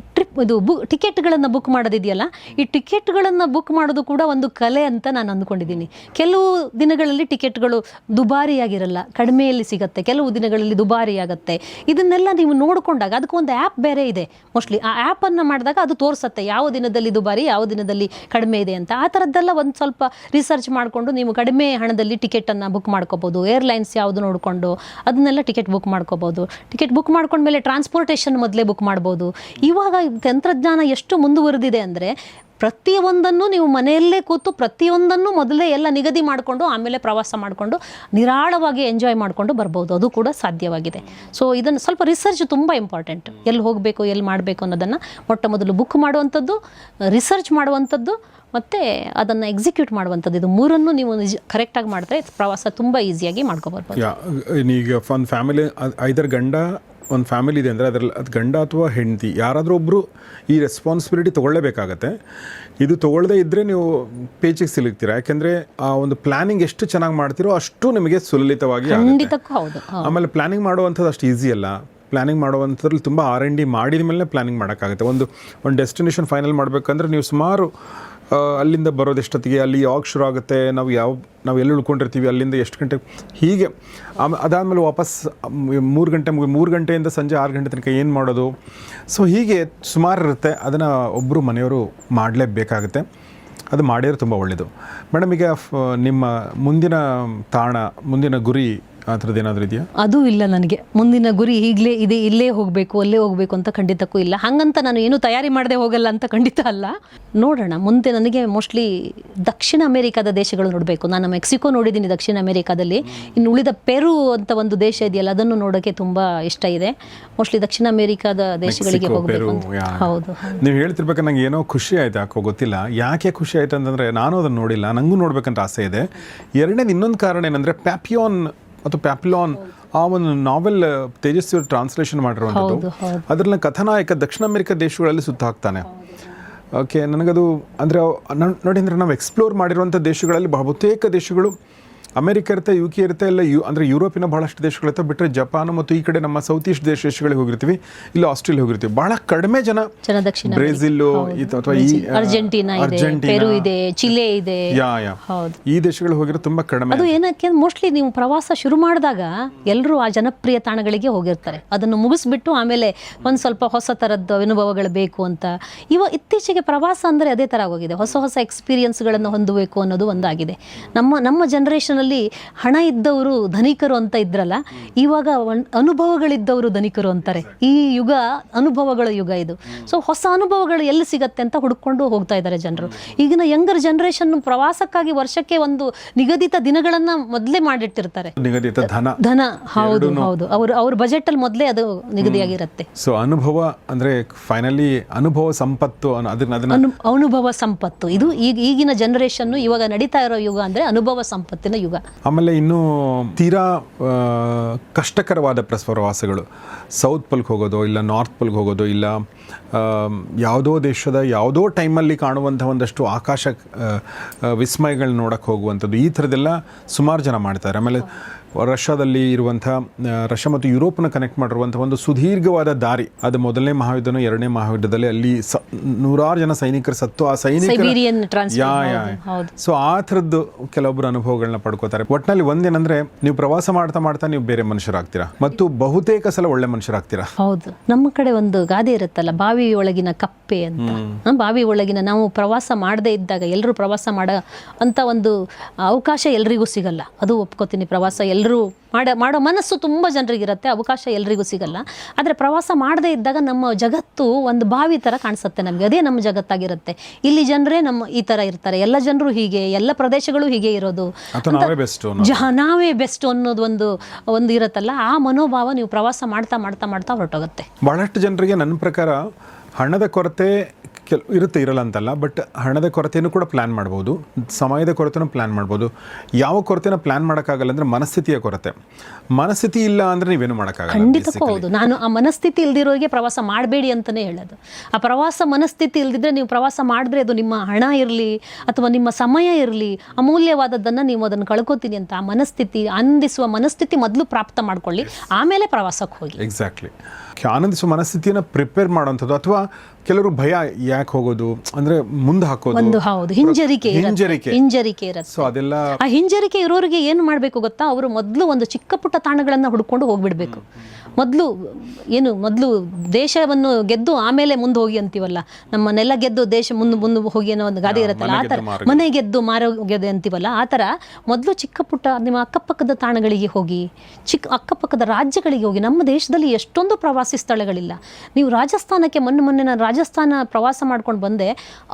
ಇದು ಟಿಕೆಟ್ಗಳನ್ನು ಬುಕ್ ಮಾಡೋದಿದೆಯಲ್ಲ, ಈ ಟಿಕೆಟ್ಗಳನ್ನು ಬುಕ್ ಮಾಡೋದು ಕೂಡ ಒಂದು ಕಲೆ ಅಂತ ನಾನು ಅಂದ್ಕೊಂಡಿದ್ದೀನಿ. ಕೆಲವು ದಿನಗಳಲ್ಲಿ ಟಿಕೆಟ್ಗಳು ದುಬಾರಿಯಾಗಿರಲ್ಲ, ಕಡಿಮೆಯಲ್ಲಿ ಸಿಗುತ್ತೆ, ಕೆಲವು ದಿನಗಳಲ್ಲಿ ದುಬಾರಿ ಆಗುತ್ತೆ. ಇದನ್ನೆಲ್ಲ ನೀವು ನೋಡಿಕೊಂಡಾಗ ಅದಕ್ಕೊಂದು ಆ್ಯಪ್ ಬೇರೆ ಇದೆ ಮೋಸ್ಟ್ಲಿ. ಆ ಆ್ಯಪನ್ನು ಮಾಡಿದಾಗ ಅದು ತೋರಿಸುತ್ತೆ ಯಾವ ದಿನದಲ್ಲಿ ದುಬಾರಿ, ಯಾವ ದಿನದಲ್ಲಿ ಕಡಿಮೆ ಇದೆ ಅಂತ. ಆ ಥರದ್ದೆಲ್ಲ ಒಂದು ಸ್ವಲ್ಪ ರಿಸರ್ಚ್ ಮಾಡಿಕೊಂಡು ನೀವು ಕಡಿಮೆ ಹಣದಲ್ಲಿ ಟಿಕೆಟನ್ನು ಬುಕ್ ಮಾಡ್ಕೋಬೋದು. ಏರ್ಲೈನ್ಸ್ ಯಾವುದು ನೋಡಿಕೊಂಡು ಅದನ್ನೆಲ್ಲ ಟಿಕೆಟ್ ಬುಕ್ ಮಾಡ್ಕೋಬೋದು. ಟಿಕೆಟ್ ಬುಕ್ ಮಾಡ್ಕೊಂಡ್ಮೇಲೆ ಟ್ರಾನ್ಸ್ಪೋರ್ಟೇಷನ್ ಮೊದಲೇ ಬುಕ್ ಮಾಡ್ಬೋದು. ಇವಾಗ ತಂತ್ರಜ್ಞಾನ ಎಷ್ಟು ಮುಂದುವರೆದಿದೆ ಅಂದರೆ, ಪ್ರತಿಯೊಂದನ್ನು ನೀವು ಮನೆಯಲ್ಲೇ ಕೂತು ಪ್ರತಿಯೊಂದನ್ನು ಮೊದಲೇ ಎಲ್ಲ ನಿಗದಿ ಮಾಡಿಕೊಂಡು ಆಮೇಲೆ ಪ್ರವಾಸ ಮಾಡಿಕೊಂಡು ನಿರಾಳವಾಗಿ ಎಂಜಾಯ್ ಮಾಡಿಕೊಂಡು ಬರ್ಬೋದು. ಅದು ಕೂಡ ಸಾಧ್ಯವಾಗಿದೆ. ಸೊ ಇದನ್ನು ಸ್ವಲ್ಪ ರಿಸರ್ಚ್ ತುಂಬ ಇಂಪಾರ್ಟೆಂಟ್. ಎಲ್ಲಿ ಹೋಗಬೇಕು, ಎಲ್ಲಿ ಮಾಡಬೇಕು ಅನ್ನೋದನ್ನು ಮೊಟ್ಟ ಮೊದಲು ಬುಕ್ ಮಾಡುವಂಥದ್ದು, ರಿಸರ್ಚ್ ಮಾಡುವಂಥದ್ದು, ಮತ್ತು ಅದನ್ನು ಎಕ್ಸಿಕ್ಯೂಟ್ ಮಾಡುವಂಥದ್ದು. ಇದು ಮೂರನ್ನು ನೀವು ಕರೆಕ್ಟಾಗಿ ಮಾಡಿದ್ರೆ ಪ್ರವಾಸ ತುಂಬ ಈಸಿಯಾಗಿ ಮಾಡ್ಕೊಬರ್ಬೋದು. ಈಗ ಒಂದು ಫ್ಯಾಮಿಲಿ ಐದರ ಗಂಡ ಒಂದು ಫ್ಯಾಮಿಲಿ ಇದೆ ಅಂದರೆ ಅದರಲ್ಲಿ ಅದು ಗಂಡ ಅಥವಾ ಹೆಂಡತಿ ಯಾರಾದರೂ ಒಬ್ಬರು ಈ ರೆಸ್ಪಾನ್ಸಿಬಿಲಿಟಿ ತೊಗೊಳ್ಳೇಬೇಕಾಗತ್ತೆ. ಇದು ತೊಗೊಳ್ಳದೇ ಇದ್ದರೆ ನೀವು ಪೇಚಿಗೆ ಸಿಲುಕ್ತೀರಾ. ಯಾಕೆಂದರೆ ಆ ಒಂದು ಪ್ಲ್ಯಾನಿಂಗ್ ಎಷ್ಟು ಚೆನ್ನಾಗಿ ಮಾಡ್ತೀರೋ ಅಷ್ಟು ನಿಮಗೆ ಸುಲಲಿತವಾಗಿ ಆಗುತ್ತೆ. ಆಮೇಲೆ ಪ್ಲ್ಯಾನಿಂಗ್ ಮಾಡುವಂಥದ್ದು ಅಷ್ಟು ಈಸಿ ಅಲ್ಲ. ಪ್ಲ್ಯಾನಿಂಗ್ ಮಾಡುವಂಥದ್ರಲ್ಲಿ ತುಂಬ R&D ಮಾಡಿದ ಮೇಲೆ ಪ್ಲ್ಯಾನಿಂಗ್ ಮಾಡೋಕ್ಕಾಗುತ್ತೆ. ಒಂದು ಡೆಸ್ಟಿನೇಷನ್ ಫೈನಲ್ ಮಾಡಬೇಕಂದ್ರೆ ನೀವು ಸುಮಾರು ಅಲ್ಲಿಂದ ಬರೋದೆಷ್ಟೊತ್ತಿಗೆ, ಅಲ್ಲಿ ಯಾವಾಗ ಶುರು ಆಗುತ್ತೆ, ನಾವು ಎಲ್ಲಿ ಉಳ್ಕೊಂಡಿರ್ತೀವಿ, ಅಲ್ಲಿಂದ ಎಷ್ಟು ಗಂಟೆ, ಹೀಗೆ ಅದಾದಮೇಲೆ ವಾಪಸ್ 3 ಗಂಟೆಯಿಂದ ಸಂಜೆ 6 ಗಂಟೆ ತನಕ ಏನು ಮಾಡೋದು. ಸೊ ಹೀಗೆ ಸುಮಾರು ಇರುತ್ತೆ. ಅದನ್ನು ಒಬ್ಬರು ಮನೆಯವರು ಮಾಡಲೇಬೇಕಾಗುತ್ತೆ. ಅದು ಮಾಡಿದ್ರೆ ತುಂಬ ಒಳ್ಳೆಯದು. ಮೇಡಮ್, ಈಗ ನಿಮ್ಮ ಮುಂದಿನ ತಾಣ, ಮುಂದಿನ ಗುರಿ ಆ ಥರದ್ದು ಏನಾದರೂ ಇದೆಯಾ? ಅದು ಇಲ್ಲ ನನಗೆ. ಮುಂದಿನ ಗುರಿ ಈಗಲೇ ಇದೆ, ಇಲ್ಲೇ ಹೋಗಬೇಕು ಅಲ್ಲೇ ಹೋಗಬೇಕು ಅಂತ ಖಂಡಿತಕ್ಕೂ ಇಲ್ಲ. ಹಾಗಂತ ನಾನು ಏನು ತಯಾರಿ ಮಾಡದೆ ಹೋಗಲ್ಲ ಅಂತ ಖಂಡಿತ ಅಲ್ಲ. ನೋಡೋಣ ಮುಂದೆ. ನನಗೆ ಮೋಸ್ಟ್ಲಿ ದಕ್ಷಿಣ ಅಮೆರಿಕಾದ ದೇಶಗಳು ನೋಡಬೇಕು. ನಾನು ಮೆಕ್ಸಿಕೋ ನೋಡಿದ್ದೀನಿ ದಕ್ಷಿಣ ಅಮೆರಿಕಾದಲ್ಲಿ. ಇನ್ನು ಉಳಿದ ಪೆರು ಅಂತ ಒಂದು ದೇಶ ಇದೆಯಲ್ಲ, ಅದನ್ನು ನೋಡೋಕ್ಕೆ ತುಂಬ ಇಷ್ಟ ಇದೆ. ಮೋಸ್ಟ್ಲಿ ದಕ್ಷಿಣ ಅಮೆರಿಕಾದ ದೇಶಗಳಿಗೆ ಹೋಗಬೇಕು ಅಂತ. ಹೌದು. ನೀವು ಹೇಳ್ತಿರ್ಬೇಕಾದ್ರೆ ನಂಗೆ ಏನೋ ಖುಷಿ ಆಯ್ತು, ಯಾಕೋ ಗೊತ್ತಿಲ್ಲ ಯಾಕೆ ಖುಷಿ ಆಯ್ತು ಅಂತಂದರೆ, ನಾನು ಅದನ್ನು ನೋಡಿಲ್ಲ, ನನಗೂ ನೋಡ್ಬೇಕಂತ ಆಸೆ ಇದೆ. ಎರಡನೇದು ಇನ್ನೊಂದು ಕಾರಣ ಏನಂದರೆ ಪ್ಯಾಪಿಯಾನ್ ಅಥವಾ ಪ್ಯಾಪಿಲಾನ್ ಆ ಒಂದು ನಾವೆಲ್ ತೇಜಸ್ವಿ ಟ್ರಾನ್ಸ್ಲೇಷನ್ ಮಾಡಿರುವಂಥದ್ದು. ಅದರಲ್ಲಿ ಕಥಾನಾಯಕ ದಕ್ಷಿಣ ಅಮೆರಿಕ ದೇಶಗಳಲ್ಲಿ ಸುತ್ತ ಹಾಕ್ತಾನೆ. ಓಕೆ, ನನಗದು ಅಂದರೆ ನೋಡಿ, ಅಂದರೆ ನಾವು ಎಕ್ಸ್ಪ್ಲೋರ್ ಮಾಡಿರುವಂಥ ದೇಶಗಳಲ್ಲಿ ಬಹುತೇಕ ದೇಶಗಳು ಅಮೆರಿಕ ಇರುತ್ತೆ, UK ಇರುತ್ತೆ, ಇಲ್ಲ ಅಂದರೆ ಯುರೋಪಿನ ಭಾಳಷ್ಟು ದೇಶಗಳಿರುತ್ತೆ. ಬಿಟ್ಟರೆ ಜಪಾನ್ ಮತ್ತು ಈ ಕಡೆ ನಮ್ಮ ಸೌತ್ ಈಸ್ಟ್ ದೇಶಗಳಿಗೆ ಹೋಗಿರ್ತೀವಿ, ಇಲ್ಲ ಆಸ್ಟ್ರೇಲಿಯಾ ಹೋಗಿರ್ತೀವಿ. ಭಾಳ ಕಡಿಮೆ ಜನ ಬ್ರೆಜಿಲ್ ಅಥವಾ ಈ ಅರ್ಜೆಂಟೀನಾ ಇದೆ, ಪೆರು ಇದೆ, ಚಿಲೆ ಇದೆ, ಈ ದೇಶಗಳು ಹೋಗಿರೋ ತುಂಬ ಕಡಿಮೆ. ಅದು ಏನಕ್ಕೆ ಮೋಸ್ಟ್ಲಿ ನೀವು ಪ್ರವಾಸ ಶುರು ಮಾಡಿದಾಗ ಎಲ್ಲರೂ ಆ ಜನಪ್ರಿಯ ತಾಣಗಳಿಗೆ ಹೋಗಿರ್ತಾರೆ. ಅದನ್ನು ಮುಗಿಸ್ಬಿಟ್ಟು ಆಮೇಲೆ ಒಂದು ಸ್ವಲ್ಪ ಹೊಸ ಥರದ್ದು ಅನುಭವಗಳು ಬೇಕು ಅಂತ. ಇತ್ತೀಚೆಗೆ ಪ್ರವಾಸ ಅಂದರೆ ಅದೇ ಥರ ಹೋಗಿದೆ. ಹೊಸ ಹೊಸ ಎಕ್ಸ್ಪೀರಿಯನ್ಸ್ಗಳನ್ನು ಹೊಂದಬೇಕು ಅನ್ನೋದು ಒಂದಾಗಿದೆ. ನಮ್ಮ ಜನರೇಷನ್ ಹಣ ಇದ್ದವರು ಧನಿಕರು ಅಂತ ಇದ್ರಲ್ಲ, ಇವಾಗ ಅನುಭವಗಳಿದ್ದವರು ಧನಿಕರು ಅಂತಾರೆ. ಈ ಯುಗ ಅನುಭವಗಳ ಯುಗ ಇದು. ಸೊ ಹೊಸ ಅನುಭವಗಳು ಎಲ್ಲಿ ಸಿಗತ್ತೆ ಅಂತ ಹುಡುಕೊಂಡು ಹೋಗ್ತಾ ಇದ್ದಾರೆ ಜನರು. ಈಗಿನ ಯಂಗರ್ ಜನರೇಷನ್ ಪ್ರವಾಸಕ್ಕಾಗಿ ವರ್ಷಕ್ಕೆ ಒಂದು ನಿಗದಿತ ದಿನಗಳನ್ನ ಮೊದಲೇ ಮಾಡಿಟ್ಟಿರ್ತಾರೆ. ನಿಗದಿತ ಧನ. ಹೌದು. ಅವ್ರ ಬಜೆಟ್ ಅಲ್ಲಿ ಮೊದಲೇ ಅದು ನಿಗದಿಯಾಗಿರುತ್ತೆ. ಸೊ ಅನುಭವ ಅಂದ್ರೆ ಫೈನಲಿ ಅನುಭವ ಸಂಪತ್ತು, ಅನುಭವ ಸಂಪತ್ತು ಇದು ಈಗಿನ ಜನರೇಷನ್ ಇವಾಗ ನಡೀತಾ ಇರೋ ಯುಗ ಅಂದ್ರೆ ಅನುಭವ ಸಂಪತ್ತಿನ ಯುಗ. ಆಮೇಲೆ ಇನ್ನೂ ತೀರಾ ಕಷ್ಟಕರವಾದ ಪ್ರವಾಸಗಳು, ಸೌತ್ ಪೋಲ್ಗೆ ಹೋಗೋದು, ಇಲ್ಲ ನಾರ್ತ್ ಪೋಲ್ಗೆ ಹೋಗೋದು, ಇಲ್ಲ ಯಾವುದೋ ದೇಶದ ಯಾವುದೋ ಟೈಮಲ್ಲಿ ಕಾಣುವಂಥ ಒಂದಷ್ಟು ಆಕಾಶ ವಿಸ್ಮಯಗಳನ್ನ ನೋಡೋಕ್ಕೆ ಹೋಗುವಂಥದ್ದು, ಈ ಥರದ್ದೆಲ್ಲ ಸುಮಾರು ಜನ ಮಾಡ್ತಾರೆ. ಆಮೇಲೆ ರಷ್ಯಾದಲ್ಲಿ ಇರುವಂಥ, ರಷ್ಯಾ ಮತ್ತು ಯುರೋಪ್ನ ಕನೆಕ್ಟ್ ಮಾಡಿರುವಂಥ ಒಂದು ಸುದೀರ್ಘವಾದ ದಾರಿ, ಅದು ಮೊದಲನೇ ಮಹಾಯುದ್ಧನೋ ಎರಡನೇ ಮಹಾಯುದ್ಧದಲ್ಲಿ ಅಲ್ಲಿ ನೂರಾರು ಜನ ಸೈನಿಕರು ಸತ್ತು. ಆ ಸೈನಿಕರು ಸೊ ಆ ಥರದ್ದು ಕೆಲವೊಬ್ಬರು ಅನುಭವಗಳನ್ನ ಪಡ್ಕೋತಾರೆ. ಒಟ್ಟಿನಲ್ಲಿ ಒಂದೇನಂದ್ರೆ, ನೀವು ಪ್ರವಾಸ ಮಾಡ್ತಾ ಮಾಡ್ತಾ ನೀವು ಬೇರೆ ಮನುಷ್ಯರಾಗ್ತೀರಾ ಮತ್ತು ಬಹುತೇಕ ಸಲ ಒಳ್ಳೆ ಮನುಷ್ಯರಾಗ್ತೀರಾ. ಹೌದು. ನಮ್ಮ ಕಡೆ ಒಂದು ಗಾದೆ ಇರುತ್ತಲ್ಲ, ಬಾವಿ ಒಳಗಿನ ಕಪ್ಪೆ ಅಂತ. ಬಾವಿ ಒಳಗಿನ, ನಾವು ಪ್ರವಾಸ ಮಾಡದೇ ಇದ್ದಾಗ ಎಲ್ಲರೂ ಪ್ರವಾಸ ಮಾಡೋ ಅಂತ ಒಂದು ಅವಕಾಶ ಎಲ್ರಿಗೂ ಸಿಗಲ್ಲ. ಅದು ಒಪ್ಕೋತೀನಿ. ಪ್ರವಾಸ ಎಲ್ಲರೂ ಮಾಡೋ ಮನಸ್ಸು ತುಂಬ ಜನರಿಗಿರುತ್ತೆ, ಅವಕಾಶ ಎಲ್ರಿಗೂ ಸಿಗಲ್ಲ. ಆದರೆ ಪ್ರವಾಸ ಮಾಡದೇ ಇದ್ದಾಗ ನಮ್ಮ ಜಗತ್ತು ಒಂದು ಬಾವಿ ಥರ ಕಾಣಿಸುತ್ತೆ ನಮಗೆ. ಅದೇ ನಮ್ಮ ಜಗತ್ತಾಗಿರುತ್ತೆ. ಇಲ್ಲಿ ಜನರೇ ನಮ್ಮ ಈ ಥರ ಇರ್ತಾರೆ, ಎಲ್ಲ ಜನರು ಹೀಗೆ, ಎಲ್ಲ ಪ್ರದೇಶಗಳು ಹೀಗೆ ಇರೋದು, ನಾವೇ ಬೆಸ್ಟ್ ಅನ್ನೋದು ಒಂದು ಇರುತ್ತಲ್ಲ, ಆ ಮನೋಭಾವ ನೀವು ಪ್ರವಾಸ ಮಾಡ್ತಾ ಮಾಡ್ತಾ ಮಾಡ್ತಾ ಹೊರಟೋಗುತ್ತೆ. ಬಹಳಷ್ಟು ಜನರಿಗೆ ನನ್ನ ಪ್ರಕಾರ ಹಣದ ಕೊರತೆ ಇರಲ್ಲ ಅಂತಲ್ಲ, ಬಟ್ ಹಣದ ಕೊರತೆಯೂ ಕೂಡ ಪ್ಲ್ಯಾನ್ ಮಾಡ್ಬೋದು, ಸಮಯದ ಕೊರತೆನೂ ಪ್ಲ್ಯಾನ್ ಮಾಡ್ಬೋದು. ಯಾವ ಕೊರತೆನ ಪ್ಲ್ಯಾನ್ ಮಾಡೋಕ್ಕಾಗಲ್ಲ ಅಂದರೆ ಮನಸ್ಥಿತಿಯ ಕೊರತೆ. ಮನಸ್ಥಿತಿ ಇಲ್ಲ ಅಂದರೆ ನೀವೇನು ಮಾಡೋಕ್ಕಾಗಲ್ಲ. ಖಂಡಿತಕ್ಕೂ ಹೌದು. ನಾನು ಆ ಮನಸ್ಥಿತಿ ಇಲ್ದಿರೋರಿಗೆ ಪ್ರವಾಸ ಮಾಡಬೇಡಿ ಅಂತಲೇ ಹೇಳೋದು. ಆ ಪ್ರವಾಸ ಮನಸ್ಥಿತಿ ಇಲ್ದಿದ್ರೆ ನೀವು ಪ್ರವಾಸ ಮಾಡಿದ್ರೆ ಅದು ನಿಮ್ಮ ಹಣ ಇರಲಿ ಅಥವಾ ನಿಮ್ಮ ಸಮಯ ಇರಲಿ, ಅಮೂಲ್ಯವಾದದ್ದನ್ನು ನೀವು ಅದನ್ನು ಕಳ್ಕೊತೀನಿ ಅಂತ ಆ ಮನಸ್ಥಿತಿ, ಆನಂದಿಸುವ ಮನಸ್ಥಿತಿ ಮೊದಲು ಪ್ರಾಪ್ತ ಮಾಡ್ಕೊಳ್ಳಿ, ಆಮೇಲೆ ಪ್ರವಾಸಕ್ಕೆ ಹೋಗಿ. ಎಕ್ಸಾಕ್ಟ್ಲಿ. ಆನಂದಿಸುವ ಮನಸ್ಥಿತಿಯನ್ನು ಪ್ರಿಪೇರ್ ಮಾಡೋವಂಥದ್ದು. ಅಥವಾ ಕೆಲವರು ಭಯ, ಯಾಕೆ ಹೋಗೋದು ಅಂದರೆ ಮುಂದೆ ಹಾಕೋದು, ಹೌದು, ಹಿಂಜರಿಕೆ ಇರುತ್ತೆ. ಸೊ ಅದೆಲ್ಲ ಆ ಹಿಂಜರಿಕೆ ಇರೋರಿಗೆ ಏನು ಮಾಡಬೇಕು ಗೊತ್ತಾ, ಅವರು ಮೊದಲು ಒಂದು ಚಿಕ್ಕ ಪುಟ್ಟ ತಾಣಗಳನ್ನು ಹುಡ್ಕೊಂಡು ಹೋಗ್ಬಿಡ್ಬೇಕು. ಮೊದಲು ದೇಶವನ್ನು ಗೆದ್ದು ಆಮೇಲೆ ಮುಂದೆ ಹೋಗಿ ಅಂತೀವಲ್ಲ, ನಮ್ಮ ನೆಲ ಗೆದ್ದು ದೇಶ ಮುಂದೆ ಹೋಗಿ ಅನ್ನೋ ಒಂದು ಗಾದೆ ಇರುತ್ತಲ್ಲ, ಆ ಥರ ಮನೆ ಗೆದ್ದು ಮಾರೋಗ್ಯದೆ ಅಂತೀವಲ್ಲ, ಆ ಥರ ಮೊದಲು ಚಿಕ್ಕ ಪುಟ್ಟ ನಿಮ್ಮ ಅಕ್ಕಪಕ್ಕದ ತಾಣಗಳಿಗೆ ಹೋಗಿ, ಅಕ್ಕಪಕ್ಕದ ರಾಜ್ಯಗಳಿಗೆ ಹೋಗಿ. ನಮ್ಮ ದೇಶದಲ್ಲಿ ಎಷ್ಟೊಂದು ಪ್ರವಾಸಿ ಸ್ಥಳಗಳಿಲ್ಲ. ನೀವು ರಾಜಸ್ಥಾನಕ್ಕೆ ಮೊನ್ನೆ ನಾನು ರಾಜಸ್ಥಾನ ಪ್ರವಾಸ ಮಾಡ್ಕೊಂಡು ಬಂದೆ.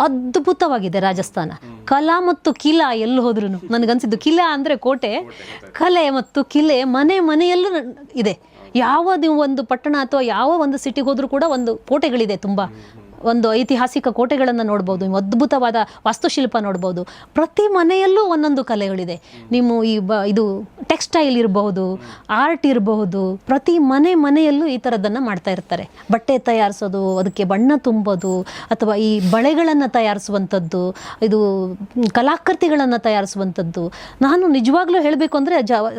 ಅದ್ಭುತವಾಗಿದೆ ರಾಜಸ್ಥಾನ. ಕಲಾ ಮತ್ತು ಕಿಲಾ ಎಲ್ಲಿ ಹೋದ್ರೂ ನನಗನ್ಸಿದ್ದು, ಕಿಲಾ ಅಂದರೆ ಕೋಟೆ, ಕಲೆ ಮತ್ತು ಕಿಲೆ ಮನೆಯಲ್ಲೂ ಇದೆ. ಯಾವ ನೀವು ಒಂದು ಪಟ್ಟಣ ಅಥವಾ ಯಾವ ಒಂದು ಸಿಟಿಗೆ ಹೋದ್ರೂ ಕೂಡ ಒಂದು ಕೋಟೆಗಳಿದೆ. ತುಂಬ ಒಂದು ಐತಿಹಾಸಿಕ ಕೋಟೆಗಳನ್ನು ನೋಡ್ಬೋದು, ಅದ್ಭುತವಾದ ವಾಸ್ತುಶಿಲ್ಪ ನೋಡ್ಬೋದು. ಪ್ರತಿ ಮನೆಯಲ್ಲೂ ಒಂದೊಂದು ಕಲೆಗಳಿದೆ. ನೀವು ಇದು ಟೆಕ್ಸ್ಟೈಲ್ ಇರಬಹುದು, ಆರ್ಟ್ ಇರಬಹುದು, ಪ್ರತಿ ಮನೆಯಲ್ಲೂ ಈ ಥರದ್ದನ್ನು ಮಾಡ್ತಾ ಇರ್ತಾರೆ. ಬಟ್ಟೆ ತಯಾರಿಸೋದು, ಅದಕ್ಕೆ ಬಣ್ಣ ತುಂಬೋದು, ಅಥವಾ ಈ ಬಳೆಗಳನ್ನು ತಯಾರಿಸುವಂಥದ್ದು, ಇದು ಕಲಾಕೃತಿಗಳನ್ನು ತಯಾರಿಸುವಂಥದ್ದು. ನಾನು ನಿಜವಾಗ್ಲೂ ಹೇಳಬೇಕು ಅಂದರೆ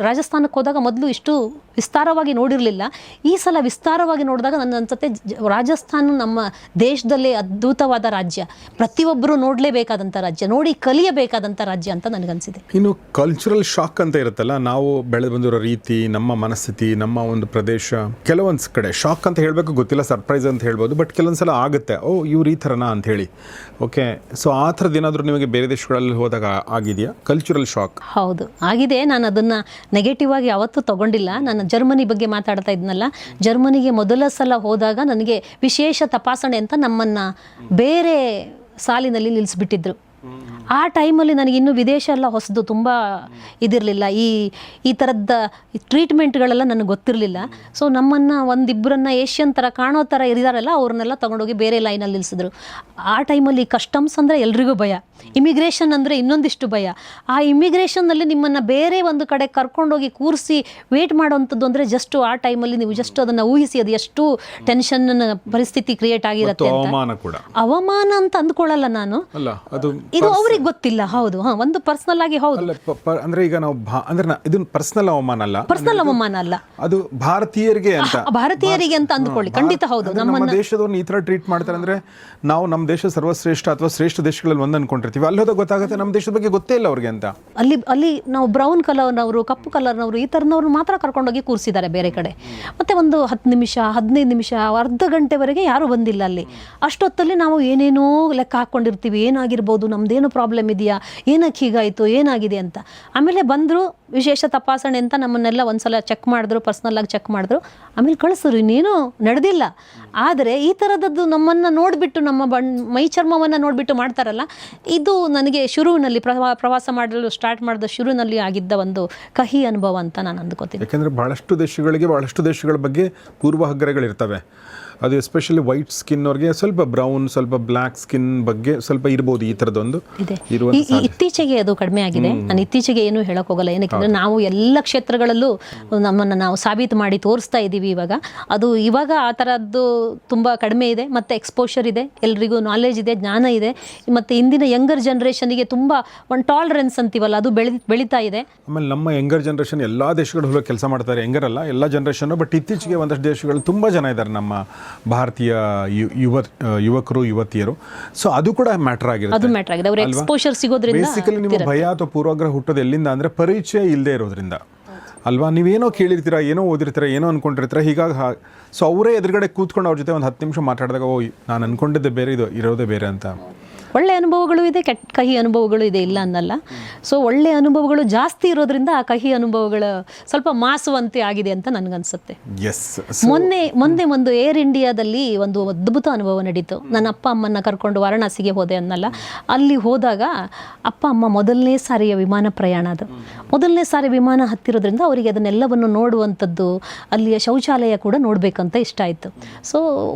ರಾಜಸ್ಥಾನಕ್ಕೆ ಹೋದಾಗ ಮೊದಲು ಇಷ್ಟು ವಿಸ್ತಾರವಾಗಿ ನೋಡಿರಲಿಲ್ಲ. ಈ ಸಲ ವಿಸ್ತಾರವಾಗಿ ನೋಡಿದಾಗ ನನ್ನ ಅನ್ಸುತ್ತೆ ರಾಜಸ್ಥಾನ ನಮ್ಮ ದೇಶದಲ್ಲೇ ಅದ್ಭುತವಾದ ರಾಜ್ಯ, ಪ್ರತಿಯೊಬ್ಬರು ನೋಡಲೇಬೇಕಾದಂಥ ರಾಜ್ಯ, ನೋಡಿ ಕಲಿಯಬೇಕಾದಂಥ ರಾಜ್ಯ ಅಂತ ನನಗನ್ಸಿದೆ. ಇನ್ನು ಕಲ್ಚರಲ್ ಶಾಕ್ ಅಂತ ಇರುತ್ತಲ್ಲ, ನಾವು ಬೆಳೆದು ಬಂದಿರೋ ರೀತಿ, ನಮ್ಮ ಮನಸ್ಥಿತಿ, ನಮ್ಮ ಒಂದು ಪ್ರದೇಶ, ಕೆಲವೊಂದು ಕಡೆ ಶಾಕ್ ಅಂತ ಹೇಳಬೇಕು ಗೊತ್ತಿಲ್ಲ, ಸರ್ಪ್ರೈಸ್ ಅಂತ ಹೇಳ್ಬೋದು, ಬಟ್ ಕೆಲವೊಂದ್ಸಲ ಆಗುತ್ತೆ, ಓ ಇವ್ರು ಈ ಥರನಾ ಅಂತ ಹೇಳಿ. ಓಕೆ, ಸೊ ಆ ಥರದ್ದು ಏನಾದರೂ ನಿಮಗೆ ಬೇರೆ ದೇಶಗಳಲ್ಲಿ ಹೋದಾಗ ಆಗಿದೆಯಾ ಕಲ್ಚರಲ್ ಶಾಕ್? ಹೌದು ಆಗಿದೆ. ನಾನು ಅದನ್ನು ನೆಗೆಟಿವ್ ಆಗಿ ಯಾವತ್ತೂ ತಗೊಂಡಿಲ್ಲ. ನಾನು ಜರ್ಮನಿ ಬಗ್ಗೆ ಮಾತಾಡ್ತಾ ಇದ್ನಲ್ಲ, ಜರ್ಮನಿಗೆ ಮೊದಲ ಸಲ ಹೋದಾಗ ನನಗೆ ವಿಶೇಷ ತಪಾಸಣೆ ಅಂತ ನಮ್ಮನ್ನು ಬೇರೆ ಸಾಲಿನಲ್ಲಿ ನಿಲ್ಲಿಸ್ಬಿಟ್ಟಿದ್ರು. ಆ ಟೈಮಲ್ಲಿ ನನಗಿನ್ನೂ ವಿದೇಶ ಎಲ್ಲ ಹೊಸದು, ತುಂಬ ಇದಿರಲಿಲ್ಲ, ಈ ಥರದ ಟ್ರೀಟ್ಮೆಂಟ್ಗಳೆಲ್ಲ ನನಗೆ ಗೊತ್ತಿರಲಿಲ್ಲ. ಸೊ ನಮ್ಮನ್ನು ಒಂದಿಬ್ಬರನ್ನ ಏಷ್ಯನ್ ಥರ ಕಾಣೋ ಥರ ಇರಿದಾರಲ್ಲ, ಅವ್ರನ್ನೆಲ್ಲ ತೊಗೊಂಡೋಗಿ ಬೇರೆ ಲೈನಲ್ಲಿ ನಿಲ್ಲಿಸಿದ್ರು. ಆ ಟೈಮಲ್ಲಿ ಕಸ್ಟಮ್ಸ್ ಅಂದರೆ ಎಲ್ರಿಗೂ ಭಯ, ಇಮಿಗ್ರೇಷನ್ ಅಂದರೆ ಇನ್ನೊಂದಿಷ್ಟು ಭಯ. ಆ ಇಮಿಗ್ರೇಷನ್ನಲ್ಲಿ ನಿಮ್ಮನ್ನು ಬೇರೆ ಒಂದು ಕಡೆ ಕರ್ಕೊಂಡೋಗಿ ಕೂರಿಸಿ ವೇಟ್ ಮಾಡೋವಂಥದ್ದು ಅಂದರೆ ಜಸ್ಟ್ ಆ ಟೈಮಲ್ಲಿ ನೀವು ಜಸ್ಟ್ ಅದನ್ನು ಊಹಿಸಿ, ಅದು ಎಷ್ಟು ಟೆನ್ಷನ್ ಪರಿಸ್ಥಿತಿ ಕ್ರಿಯೇಟ್ ಆಗಿರುತ್ತೆ ಅಂತ. ಅವಮಾನ ಅಂತ ಅಂದ್ಕೊಳ್ಳಲ್ಲ ನಾನು, ಇದು ಅವ್ರಿಗೆ ಗೊತ್ತಿಲ್ಲ. ಹೌದು, ಒಂದು ಪರ್ಸನಲ್ ಆಗಿ ಹೌದು. ಅಂದ್ರೆ ಈಗ ನಾವು ಅಂದ್ರೆ ಇದು ಪರ್ಸನಲ್ ಅವಮಾನ ಅಲ್ಲ, ಪರ್ಸನಲ್ ಅವಮಾನ ಅಲ್ಲ, ಅದು ಭಾರತೀಯರಿಗೆ ಅಂತ ಅಂದ್ಕೊಳ್ಳಿ. ಖಂಡಿತ ಹೌದು. ನಮ್ಮ ದೇಶದವ್ರನ್ನ ಈ ತರ ಟ್ರೀಟ್ ಮಾಡ್ತಾರೆ ಅಂದ್ರೆ ನಾವು ನಮ್ಮ ದೇಶ ಸರ್ವಶ್ರೇಷ್ಠ ಅಥವಾ ಶ್ರೇಷ್ಠ ದೇಶಗಳಲ್ಲಿ ಒಂದು ಅನ್ಕೊಂಡಿರ್ತೀವಿ. ಅಲ್ಲಿ ಹೋದಾಗ ಗೊತ್ತಾಗುತ್ತೆ ನಮ್ಮ ದೇಶದ ಬಗ್ಗೆ ಗೊತ್ತೇ ಇಲ್ಲ ಅವ್ರಿಗೆ ಅಂತ. ಅಲ್ಲಿ ನಾವು ಬ್ರೌನ್ ಕಲರ್ನವರು, ಕಪ್ಪು ಕಲರ್ನವರು, ಈ ಥರನವ್ರು ಮಾತ್ರ ಕರ್ಕೊಂಡೋಗಿ ಕೂರಿಸಿದ್ದಾರೆ ಬೇರೆ ಕಡೆ. ಮತ್ತೆ ಒಂದು 10 ನಿಮಿಷ 15 ನಿಮಿಷ ಅರ್ಧ ಗಂಟೆವರೆಗೆ ಯಾರೂ ಬಂದಿಲ್ಲ ಅಲ್ಲಿ. ಅಷ್ಟೊತ್ತಲ್ಲಿ ನಾವು ಏನೇನೋ ಲೆಕ್ಕ ಹಾಕ್ಕೊಂಡಿರ್ತೀವಿ, ಏನಾಗಿರ್ಬೋದು, ನಮ್ದೇನು ಪ್ರಾಬ್ಲಮ್ ಇದೆಯಾ, ಏನಕ್ಕೆ ಹೀಗಾಯಿತು, ಏನಾಗಿದೆ ಅಂತ. ಆಮೇಲೆ ಬಂದರು, ವಿಶೇಷ ತಪಾಸಣೆ ಅಂತ ನಮ್ಮನ್ನೆಲ್ಲ ಒಂದ್ಸಲ ಚೆಕ್ ಮಾಡಿದ್ರು, ಪರ್ಸ್ನಲ್ಲಾಗಿ ಚೆಕ್ ಮಾಡಿದ್ರು, ಆಮೇಲೆ ಕಳಿಸಿದ್ರು. ಇನ್ನೇನು ನಡೆದಿಲ್ಲ. ಆದರೆ ಈ ಥರದದ್ದು ನಮ್ಮನ್ನು ನೋಡಿಬಿಟ್ಟು, ನಮ್ಮ ಮೈ ಚರ್ಮವನ್ನು ನೋಡಿಬಿಟ್ಟು ಮಾಡ್ತಾರಲ್ಲ, ಇದು ನನಗೆ ಶುರುವಿನಲ್ಲಿ ಪ್ರವಾಸ ಮಾಡಲು ಸ್ಟಾರ್ಟ್ ಮಾಡಿದ ಶುರುವಿನಲ್ಲಿ ಆಗಿದ್ದ ಒಂದು ಕಹಿ ಅನುಭವ ಅಂತ ನಾನು ಅಂದ್ಕೋತೀನಿ. ಯಾಕೆಂದರೆ ಬಹಳಷ್ಟು ದೇಶಗಳ ಬಗ್ಗೆ ಪೂರ್ವಗ್ರಹಗಳಿರ್ತವೆ. ಅದು ಎಸ್ಪೆಷಲಿ ವೈಟ್ ಸ್ಕಿನ್ ಅವ್ರಿಗೆ ಸ್ವಲ್ಪ ಬ್ರೌನ್, ಸ್ವಲ್ಪ ಬ್ಲ್ಯಾಕ್ ಸ್ಕಿನ್ ಬಗ್ಗೆ ಸ್ವಲ್ಪ ಇರ್ಬೋದು ಈ ಥರದೊಂದು ಇದೆ. ಇತ್ತೀಚೆಗೆ ಅದು ಕಡಿಮೆ ಆಗಿದೆ. ನಾನು ಇತ್ತೀಚೆಗೆ ಏನೂ ಹೇಳಕ್ ಹೋಗಲ್ಲ, ಏನಕ್ಕೆ ನಾವು ಎಲ್ಲ ಕ್ಷೇತ್ರಗಳಲ್ಲೂ ನಮ್ಮನ್ನು ನಾವು ಸಾಬೀತು ಮಾಡಿ ತೋರಿಸ್ತಾ ಇದ್ದೀವಿ. ಇವಾಗ ಆ ಥರದ್ದು ತುಂಬ ಕಡಿಮೆ ಇದೆ, ಮತ್ತು ಎಕ್ಸ್ಪೋಷರ್ ಇದೆ, ಎಲ್ರಿಗೂ ನಾಲೆಜ್ ಇದೆ, ಜ್ಞಾನ ಇದೆ, ಮತ್ತು ಇಂದಿನ ಯಂಗರ್ ಜನ್ರೇಷನ್ಗೆ ತುಂಬ ಒಂದು ಟಾಲರೆನ್ಸ್ ಅಂತೀವಲ್ಲ, ಅದು ಬೆಳೀತಾ ಇದೆ. ಆಮೇಲೆ ನಮ್ಮ ಯಂಗರ್ ಜನ್ರೇಷನ್ ಎಲ್ಲ ದೇಶಗಳು ಕೆಲಸ ಮಾಡ್ತಾರೆ, ಯಂಗರ್ ಅಲ್ಲ ಎಲ್ಲ ಜನ್ರೇಷನ್, ಬಟ್ ಇತ್ತೀಚೆಗೆ ಒಂದಷ್ಟು ದೇಶಗಳು ತುಂಬ ಜನ ಇದ್ದಾರೆ ನಮ್ಮ ಭಾರತೀಯ ಯುವಕರು ಯುವತಿಯರು. ಸೊ ಅದು ಕೂಡ ಮ್ಯಾಟರ್ ಆಗಿದೆ. ಎಕ್ಸ್ಪೋಷರ್ ಸಿಗೋದ್ರಿಂದ ಬೇಸಿಕಲಿ ನಿಮ್ಮ ಭಯ ಅಥವಾ ಪೂರ್ವಾಗ್ರಹ ಹುಟ್ಟೋದು ಎಲ್ಲಿಂದ ಅಂದರೆ ಪರಿಚಯ ಇಲ್ಲದೆ ಇರೋದ್ರಿಂದ ಅಲ್ವಾ. ನೀವೇನೋ ಕೇಳಿರ್ತೀರಾ, ಏನೋ ಓದಿರ್ತೀರಾ, ಏನೋ ಅನ್ಕೊಂಡಿರ್ತೀರಾ. ಹೀಗಾಗಿ ಸೊ ಅವರೇ ಎದುರುಗಡೆ ಕೂತ್ಕೊಂಡು ಅವ್ರ ಜೊತೆ ಒಂದು 10 ನಿಮಿಷ ಮಾತಾಡಿದಾಗ, ಓ ನಾನು ಅನ್ಕೊಂಡಿದ್ದೆ ಬೇರೆ, ಇದು ಇರೋದೇ ಬೇರೆ ಅಂತ. ಒಳ್ಳೆಯ ಅನುಭವಗಳು ಇದೆ, ಕಹಿ ಅನುಭವಗಳು ಇದೆ, ಇಲ್ಲ ಅನ್ನಲ್ಲ. ಸೊ ಒಳ್ಳೆಯ ಅನುಭವಗಳು ಜಾಸ್ತಿ ಇರೋದ್ರಿಂದ ಆ ಕಹಿ ಅನುಭವಗಳು ಸ್ವಲ್ಪ ಮಾಸುವಂತೆ ಆಗಿದೆ ಅಂತ ನನಗನ್ಸುತ್ತೆ. ಮೊನ್ನೆ ಒಂದು ಏರ್ ಇಂಡಿಯಾದಲ್ಲಿ ಒಂದು ಅದ್ಭುತ ಅನುಭವ ನಡೀತು. ನನ್ನ ಅಪ್ಪ ಅಮ್ಮನ ಕರ್ಕೊಂಡು ವಾರಣಾಸಿಗೆ ಹೋದೆ ಅನ್ನಲ್ಲ. ಅಲ್ಲಿ ಹೋದಾಗ ಅಪ್ಪ ಅಮ್ಮ ಮೊದಲನೇ ಸಾರಿಯ ವಿಮಾನ ಪ್ರಯಾಣ, ಅದು ಮೊದಲನೇ ಸಾರಿ ವಿಮಾನ ಹತ್ತಿರೋದ್ರಿಂದ ಅವರಿಗೆ ಅದನ್ನೆಲ್ಲವನ್ನು ನೋಡುವಂಥದ್ದು, ಅಲ್ಲಿಯ ಶೌಚಾಲಯ ಕೂಡ ನೋಡಬೇಕಂತ ಇಷ್ಟ ಆಯಿತು. ಸೊ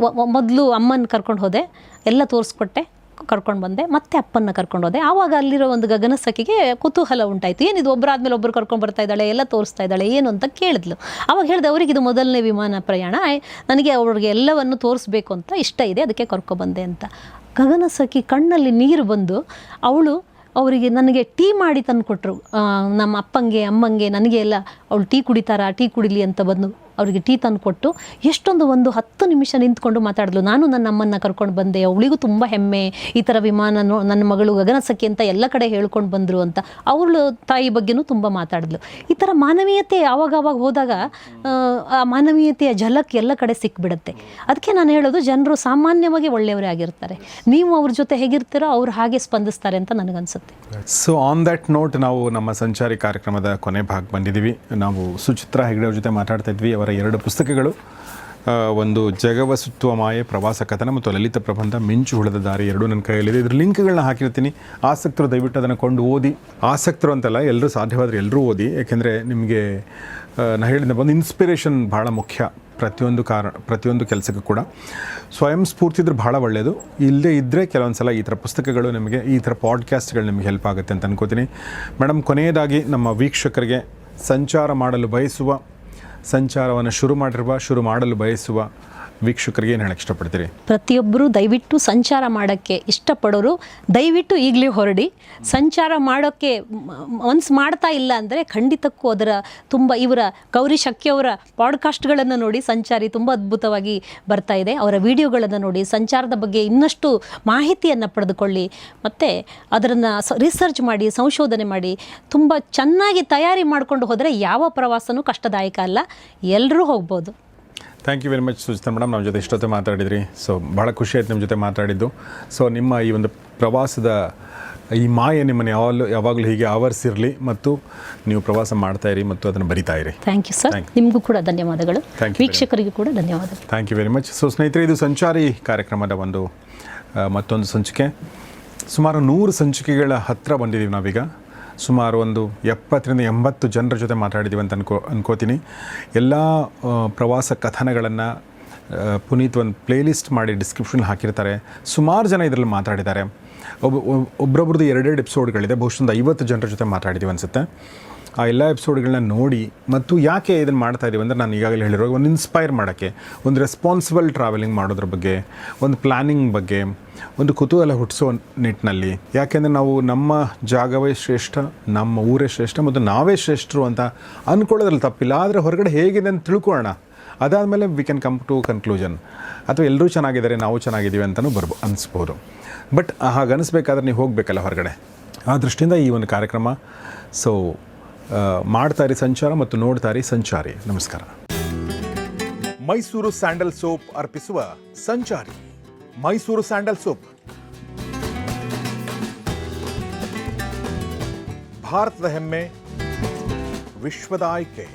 ಮೊದಲು ಅಮ್ಮನ ಕರ್ಕೊಂಡು ಹೋದೆ, ಎಲ್ಲ ತೋರಿಸ್ಕೊಟ್ಟೆ, ಕರ್ಕೊಂಡು ಬಂದೆ, ಮತ್ತೆ ಅಪ್ಪನ್ನ ಕರ್ಕೊಂಡು ಹೋದೆ. ಆವಾಗ ಅಲ್ಲಿರೋ ಒಂದು ಗಗನಸಖಿಗೆ ಕುತೂಹಲ ಉಂಟಾಯಿತು. ಏನಿದು ಒಬ್ಬರಾದ್ಮೇಲೆ ಒಬ್ಬರು ಕರ್ಕೊಂಡು ಬರ್ತಾ ಇದ್ದಾಳೆ, ಎಲ್ಲ ತೋರಿಸ್ತಾ ಇದ್ದಾಳೆ, ಏನು ಅಂತ ಕೇಳಿದ್ಲು. ಆವಾಗ ಹೇಳಿದೆ, ಅವ್ರಿಗೆ ಇದು ಮೊದಲನೇ ವಿಮಾನ ಪ್ರಯಾಣ, ನನಗೆ ಅವ್ರಿಗೆ ಎಲ್ಲವನ್ನು ತೋರಿಸ್ಬೇಕು ಅಂತ ಇಷ್ಟ ಇದೆ, ಅದಕ್ಕೆ ಕರ್ಕೊಬಂದೆ ಅಂತ. ಗಗನಸಖಿ ಕಣ್ಣಲ್ಲಿ ನೀರು ಬಂದು ಅವರಿಗೆ ನನಗೆ ಟೀ ಮಾಡಿ ತಂದು ಕೊಟ್ಟರು. ನಮ್ಮ ಅಪ್ಪಂಗೆ ಅಮ್ಮಂಗೆ ನನಗೆ ಎಲ್ಲ ಅವಳು ಟೀ ಕುಡಿತಾರಾ, ಟೀ ಕುಡಿಲಿ ಅಂತ ಬಂದು ಅವರಿಗೆ ಟೀ ತಂದು ಕೊಟ್ಟು ಒಂದು 10 ನಿಮಿಷ ನಿಂತ್ಕೊಂಡು ಮಾತಾಡಿದ್ಲು. ನಾನು ನನ್ನ ಅಮ್ಮನ್ನ ಕರ್ಕೊಂಡು ಬಂದೆ, ಅವಳಿಗೂ ತುಂಬ ಹೆಮ್ಮೆ, ಈ ಥರ ವಿಮಾನ ನನ್ನ ಮಗಳು ಗಗನಸಖಿ ಅಂತ ಎಲ್ಲ ಕಡೆ ಹೇಳ್ಕೊಂಡು ಬಂದರು ಅಂತ. ಅವಳು ತಾಯಿ ಬಗ್ಗೆನೂ ತುಂಬ ಮಾತಾಡಿದ್ಲು. ಈ ಥರ ಮಾನವೀಯತೆ ಆವಾಗವಾಗ ಹೋದಾಗ ಆ ಮಾನವೀಯತೆಯ ಝಲಕ್ ಎಲ್ಲ ಕಡೆ ಸಿಕ್ಬಿಡುತ್ತೆ. ಅದಕ್ಕೆ ನಾನು ಹೇಳೋದು, ಜನರು ಸಾಮಾನ್ಯವಾಗಿ ಒಳ್ಳೆಯವರೇ ಆಗಿರ್ತಾರೆ, ನೀವು ಅವ್ರ ಜೊತೆ ಹೇಗಿರ್ತೀರೋ ಅವ್ರು ಹಾಗೆ ಸ್ಪಂದಿಸ್ತಾರೆ ಅಂತ ನನಗನ್ಸುತ್ತೆ. ಸೊ ಆನ್ ದ್ಯಾಟ್ ನೋಟ್ ನಾವು ನಮ್ಮ ಸಂಚಾರಿ ಕಾರ್ಯಕ್ರಮದ ಕೊನೆ ಭಾಗ ಬಂದಿದ್ದೀವಿ. ನಾವು ಸುಚಿತ್ರಾ ಹೆಗ್ಡೆ ಅವ್ರ ಜೊತೆ ಮಾತಾಡ್ತಾ ಇದ್ವಿ. ಅವರ 2 ಪುಸ್ತಕಗಳು, ಒಂದು ಜಗವ ಸುತ್ತುವ ಮಾಯೆ ಪ್ರವಾಸ ಕಥನ ಮತ್ತು ಲಲಿತ ಪ್ರಬಂಧ ಮಿಂಚು ಹುಳದ ದಾರಿ, 2 ನನ್ನ ಕೈಯಲ್ಲಿದೆ. ಇದ್ರ ಲಿಂಕ್ಗಳನ್ನ ಹಾಕಿರ್ತೀನಿ. ಆಸಕ್ತರು ದಯವಿಟ್ಟು ಅದನ್ನು ಕೊಂಡು ಓದಿ. ಆಸಕ್ತರು ಅಂತಲ್ಲ, ಎಲ್ಲರೂ ಸಾಧ್ಯವಾದರೆ ಎಲ್ಲರೂ ಓದಿ. ಯಾಕೆಂದರೆ ನಿಮಗೆ ನಾನು ಹೇಳಿದ ಒಂದು ಇನ್ಸ್ಪಿರೇಷನ್ ಭಾಳ ಮುಖ್ಯ ಪ್ರತಿಯೊಂದು ಕೆಲಸಕ್ಕೂ ಕೂಡ. ಸ್ವಯಂ ಸ್ಫೂರ್ತಿ ಇದ್ರೆ ಭಾಳ ಒಳ್ಳೆಯದು. ಇಲ್ಲದೇ ಇದ್ದರೆ ಕೆಲವೊಂದು ಸಲ ಈ ಥರ ಪುಸ್ತಕಗಳು ನಿಮಗೆ, ಈ ಥರ ಪಾಡ್ಕಾಸ್ಟ್ಗಳು ನಿಮಗೆ ಹೆಲ್ಪ್ ಆಗುತ್ತೆ ಅಂತ ಅನ್ಕೋತೀನಿ. ಮೇಡಮ್, ಕೊನೆಯದಾಗಿ ನಮ್ಮ ವೀಕ್ಷಕರಿಗೆ ಸಂಚಾರ ಮಾಡಲು ಬಯಸುವ, ಸಂಚಾರವನ್ನು ಶುರು ಮಾಡಲು ಬಯಸುವ ವೀಕ್ಷಕರಿಗೆ ಏನು ಹೇಳಕ್ಕೆ ಇಷ್ಟಪಡ್ತೀರಿ? ಪ್ರತಿಯೊಬ್ಬರು ದಯವಿಟ್ಟು ಸಂಚಾರ ಮಾಡೋಕ್ಕೆ ಇಷ್ಟಪಡೋರು ದಯವಿಟ್ಟು ಈಗಲೇ ಹೊರಡಿ. ಸಂಚಾರ ಮಾಡೋಕ್ಕೆ ಮನ್ಸು ಮಾಡ್ತಾ ಇಲ್ಲ ಅಂದರೆ ಖಂಡಿತಕ್ಕೂ ಅದರ ತುಂಬ ಇವರ ಗೌರಿ ಶಕ್ಕಿ ಅವರ ಪಾಡ್ಕಾಸ್ಟ್ಗಳನ್ನು ನೋಡಿ. ಸಂಚಾರಿ ತುಂಬ ಅದ್ಭುತವಾಗಿ ಬರ್ತಾ ಇದೆ. ಅವರ ವಿಡಿಯೋಗಳನ್ನು ನೋಡಿ ಸಂಚಾರದ ಬಗ್ಗೆ ಇನ್ನಷ್ಟು ಮಾಹಿತಿಯನ್ನು ಪಡೆದುಕೊಳ್ಳಿ. ಮತ್ತು ಅದನ್ನು ರಿಸರ್ಚ್ ಮಾಡಿ, ಸಂಶೋಧನೆ ಮಾಡಿ, ತುಂಬ ಚೆನ್ನಾಗಿ ತಯಾರಿ ಮಾಡಿಕೊಂಡು ಹೋದರೆ ಯಾವ ಪ್ರವಾಸನೂ ಕಷ್ಟದಾಯಕ ಅಲ್ಲ, ಎಲ್ಲರೂ ಹೋಗ್ಬೋದು. Thank you very much Sujitha madam, ನಮ್ಮ ಜೊತೆ ಇಷ್ಟೊತ್ತು ಮಾತಾಡಿದ್ರಿ. ಸೊ ಭಾಳ ಖುಷಿ ಆಯ್ತು ನಿಮ್ಮ ಜೊತೆ ಮಾತಾಡಿದ್ದು. ಸೊ ನಿಮ್ಮ ಈ ಒಂದು ಪ್ರವಾಸದ ಈ ಮಾಯೆ ನಿಮ್ಮನ್ನು ಯಾವಾಗಲೂ ಹೀಗೆ ಆವರಿಸಿರಲಿ ಮತ್ತು ನೀವು ಪ್ರವಾಸ ಮಾಡ್ತಾ ಇರಿ ಮತ್ತು ಅದನ್ನು ಬರಿತಾ ಇರಿ. ಥ್ಯಾಂಕ್ ಯು ಸರ್, ನಿಮಗೂ ಕೂಡ ಧನ್ಯವಾದಗಳು, ವೀಕ್ಷಕರಿಗೂ ಕೂಡ ಧನ್ಯವಾದಗಳು. Thank you very much. So ಸ್ನೇಹಿತರೆ, ಇದು ಸಂಚಾರಿ ಕಾರ್ಯಕ್ರಮದ ಮತ್ತೊಂದು ಸಂಚಿಕೆ. ಸುಮಾರು 100 ಸಂಚಿಕೆಗಳ ಹತ್ತಿರ ಬಂದಿದ್ದೀವಿ ನಾವೀಗ. ಸುಮಾರು ಒಂದು 70ರಿಂದ 80 ಜನರ ಜೊತೆ ಮಾತಾಡಿದ್ದೀವಿ ಅಂತ ಅನ್ಕೋತೀನಿ. ಎಲ್ಲ ಪ್ರವಾಸ ಕಥನಗಳನ್ನು ಪುನೀತ್ ಒಂದು ಪ್ಲೇಲಿಸ್ಟ್ ಮಾಡಿ ಡಿಸ್ಕ್ರಿಪ್ಷನ್ ಹಾಕಿರ್ತಾರೆ. ಸುಮಾರು ಜನ ಇದರಲ್ಲಿ ಮಾತಾಡಿದ್ದಾರೆ. ಒಬ್ಬೊಬ್ರದ್ದು 2 ಎಪಿಸೋಡ್ಗಳಿದೆ. ಬಹುಶಃ ಒಂದು 50 ಜನರ ಜೊತೆ ಮಾತಾಡಿದ್ದೀವಿ ಅನಿಸುತ್ತೆ. ಆ ಎಲ್ಲ ಎಪಿಸೋಡ್ಗಳನ್ನ ನೋಡಿ ಮತ್ತು ಯಾಕೆ ಇದನ್ನು ಮಾಡ್ತಾ ಇದ್ದೀವಿ ಅಂದರೆ, ನಾನು ಈಗಾಗಲೇ ಹೇಳಿರೋ ಒಂದು ಇನ್ಸ್ಪೈರ್ ಮಾಡೋಕ್ಕೆ, ಒಂದು ರೆಸ್ಪಾನ್ಸಿಬಲ್ ಟ್ರಾವೆಲಿಂಗ್ ಮಾಡೋದ್ರ ಬಗ್ಗೆ, ಒಂದು ಪ್ಲ್ಯಾನಿಂಗ್ ಬಗ್ಗೆ, ಒಂದು ಕುತೂಹಲ ಹುಟ್ಟಿಸೋ ನಿಟ್ಟಿನಲ್ಲಿ. ಯಾಕೆಂದರೆ ನಾವು ನಮ್ಮ ಜಾಗವೇ ಶ್ರೇಷ್ಠ, ನಮ್ಮ ಊರೇ ಶ್ರೇಷ್ಠ ಮತ್ತು ನಾವೇ ಶ್ರೇಷ್ಠರು ಅಂತ ಅಂದ್ಕೊಳ್ಳೋದ್ರಲ್ಲಿ ತಪ್ಪಿಲ್ಲ. ಆದರೆ ಹೊರಗಡೆ ಹೇಗಿದೆ ಅಂತ ತಿಳ್ಕೊಳ್ಳೋಣ. ಅದಾದಮೇಲೆ we can come to conclusion. ಅಥವಾ ಎಲ್ಲರೂ ಚೆನ್ನಾಗಿದ್ದಾರೆ, ನಾವು ಚೆನ್ನಾಗಿದ್ದೀವಿ ಅಂತಲೂ ಅನಿಸ್ಬೋದು. ಬಟ್ ಹಾಗೆ ಅನಿಸ್ಬೇಕಾದ್ರೆ ನೀವು ಹೋಗಬೇಕಲ್ಲ ಹೊರಗಡೆ. ಆ ದೃಷ್ಟಿಯಿಂದ ಈ ಒಂದು ಕಾರ್ಯಕ್ರಮ. ಸೊ ಮಾಡ್ತಾ ಇರಿ ಸಂಚಾರ ಮತ್ತು ನೋಡ್ತಾ ಇರಿ ಸಂಚಾರಿ. ನಮಸ್ಕಾರ. ಮೈಸೂರು ಸ್ಯಾಂಡಲ್ ಸೋಪ್ ಅರ್ಪಿಸುವ ಸಂಚಾರಿ. ಮೈಸೂರು ಸ್ಯಾಂಡಲ್ ಸೋಪ್ ಭಾರತದ ಹೆಮ್ಮೆ, ವಿಶ್ವದ ಆಯ್ಕೆ.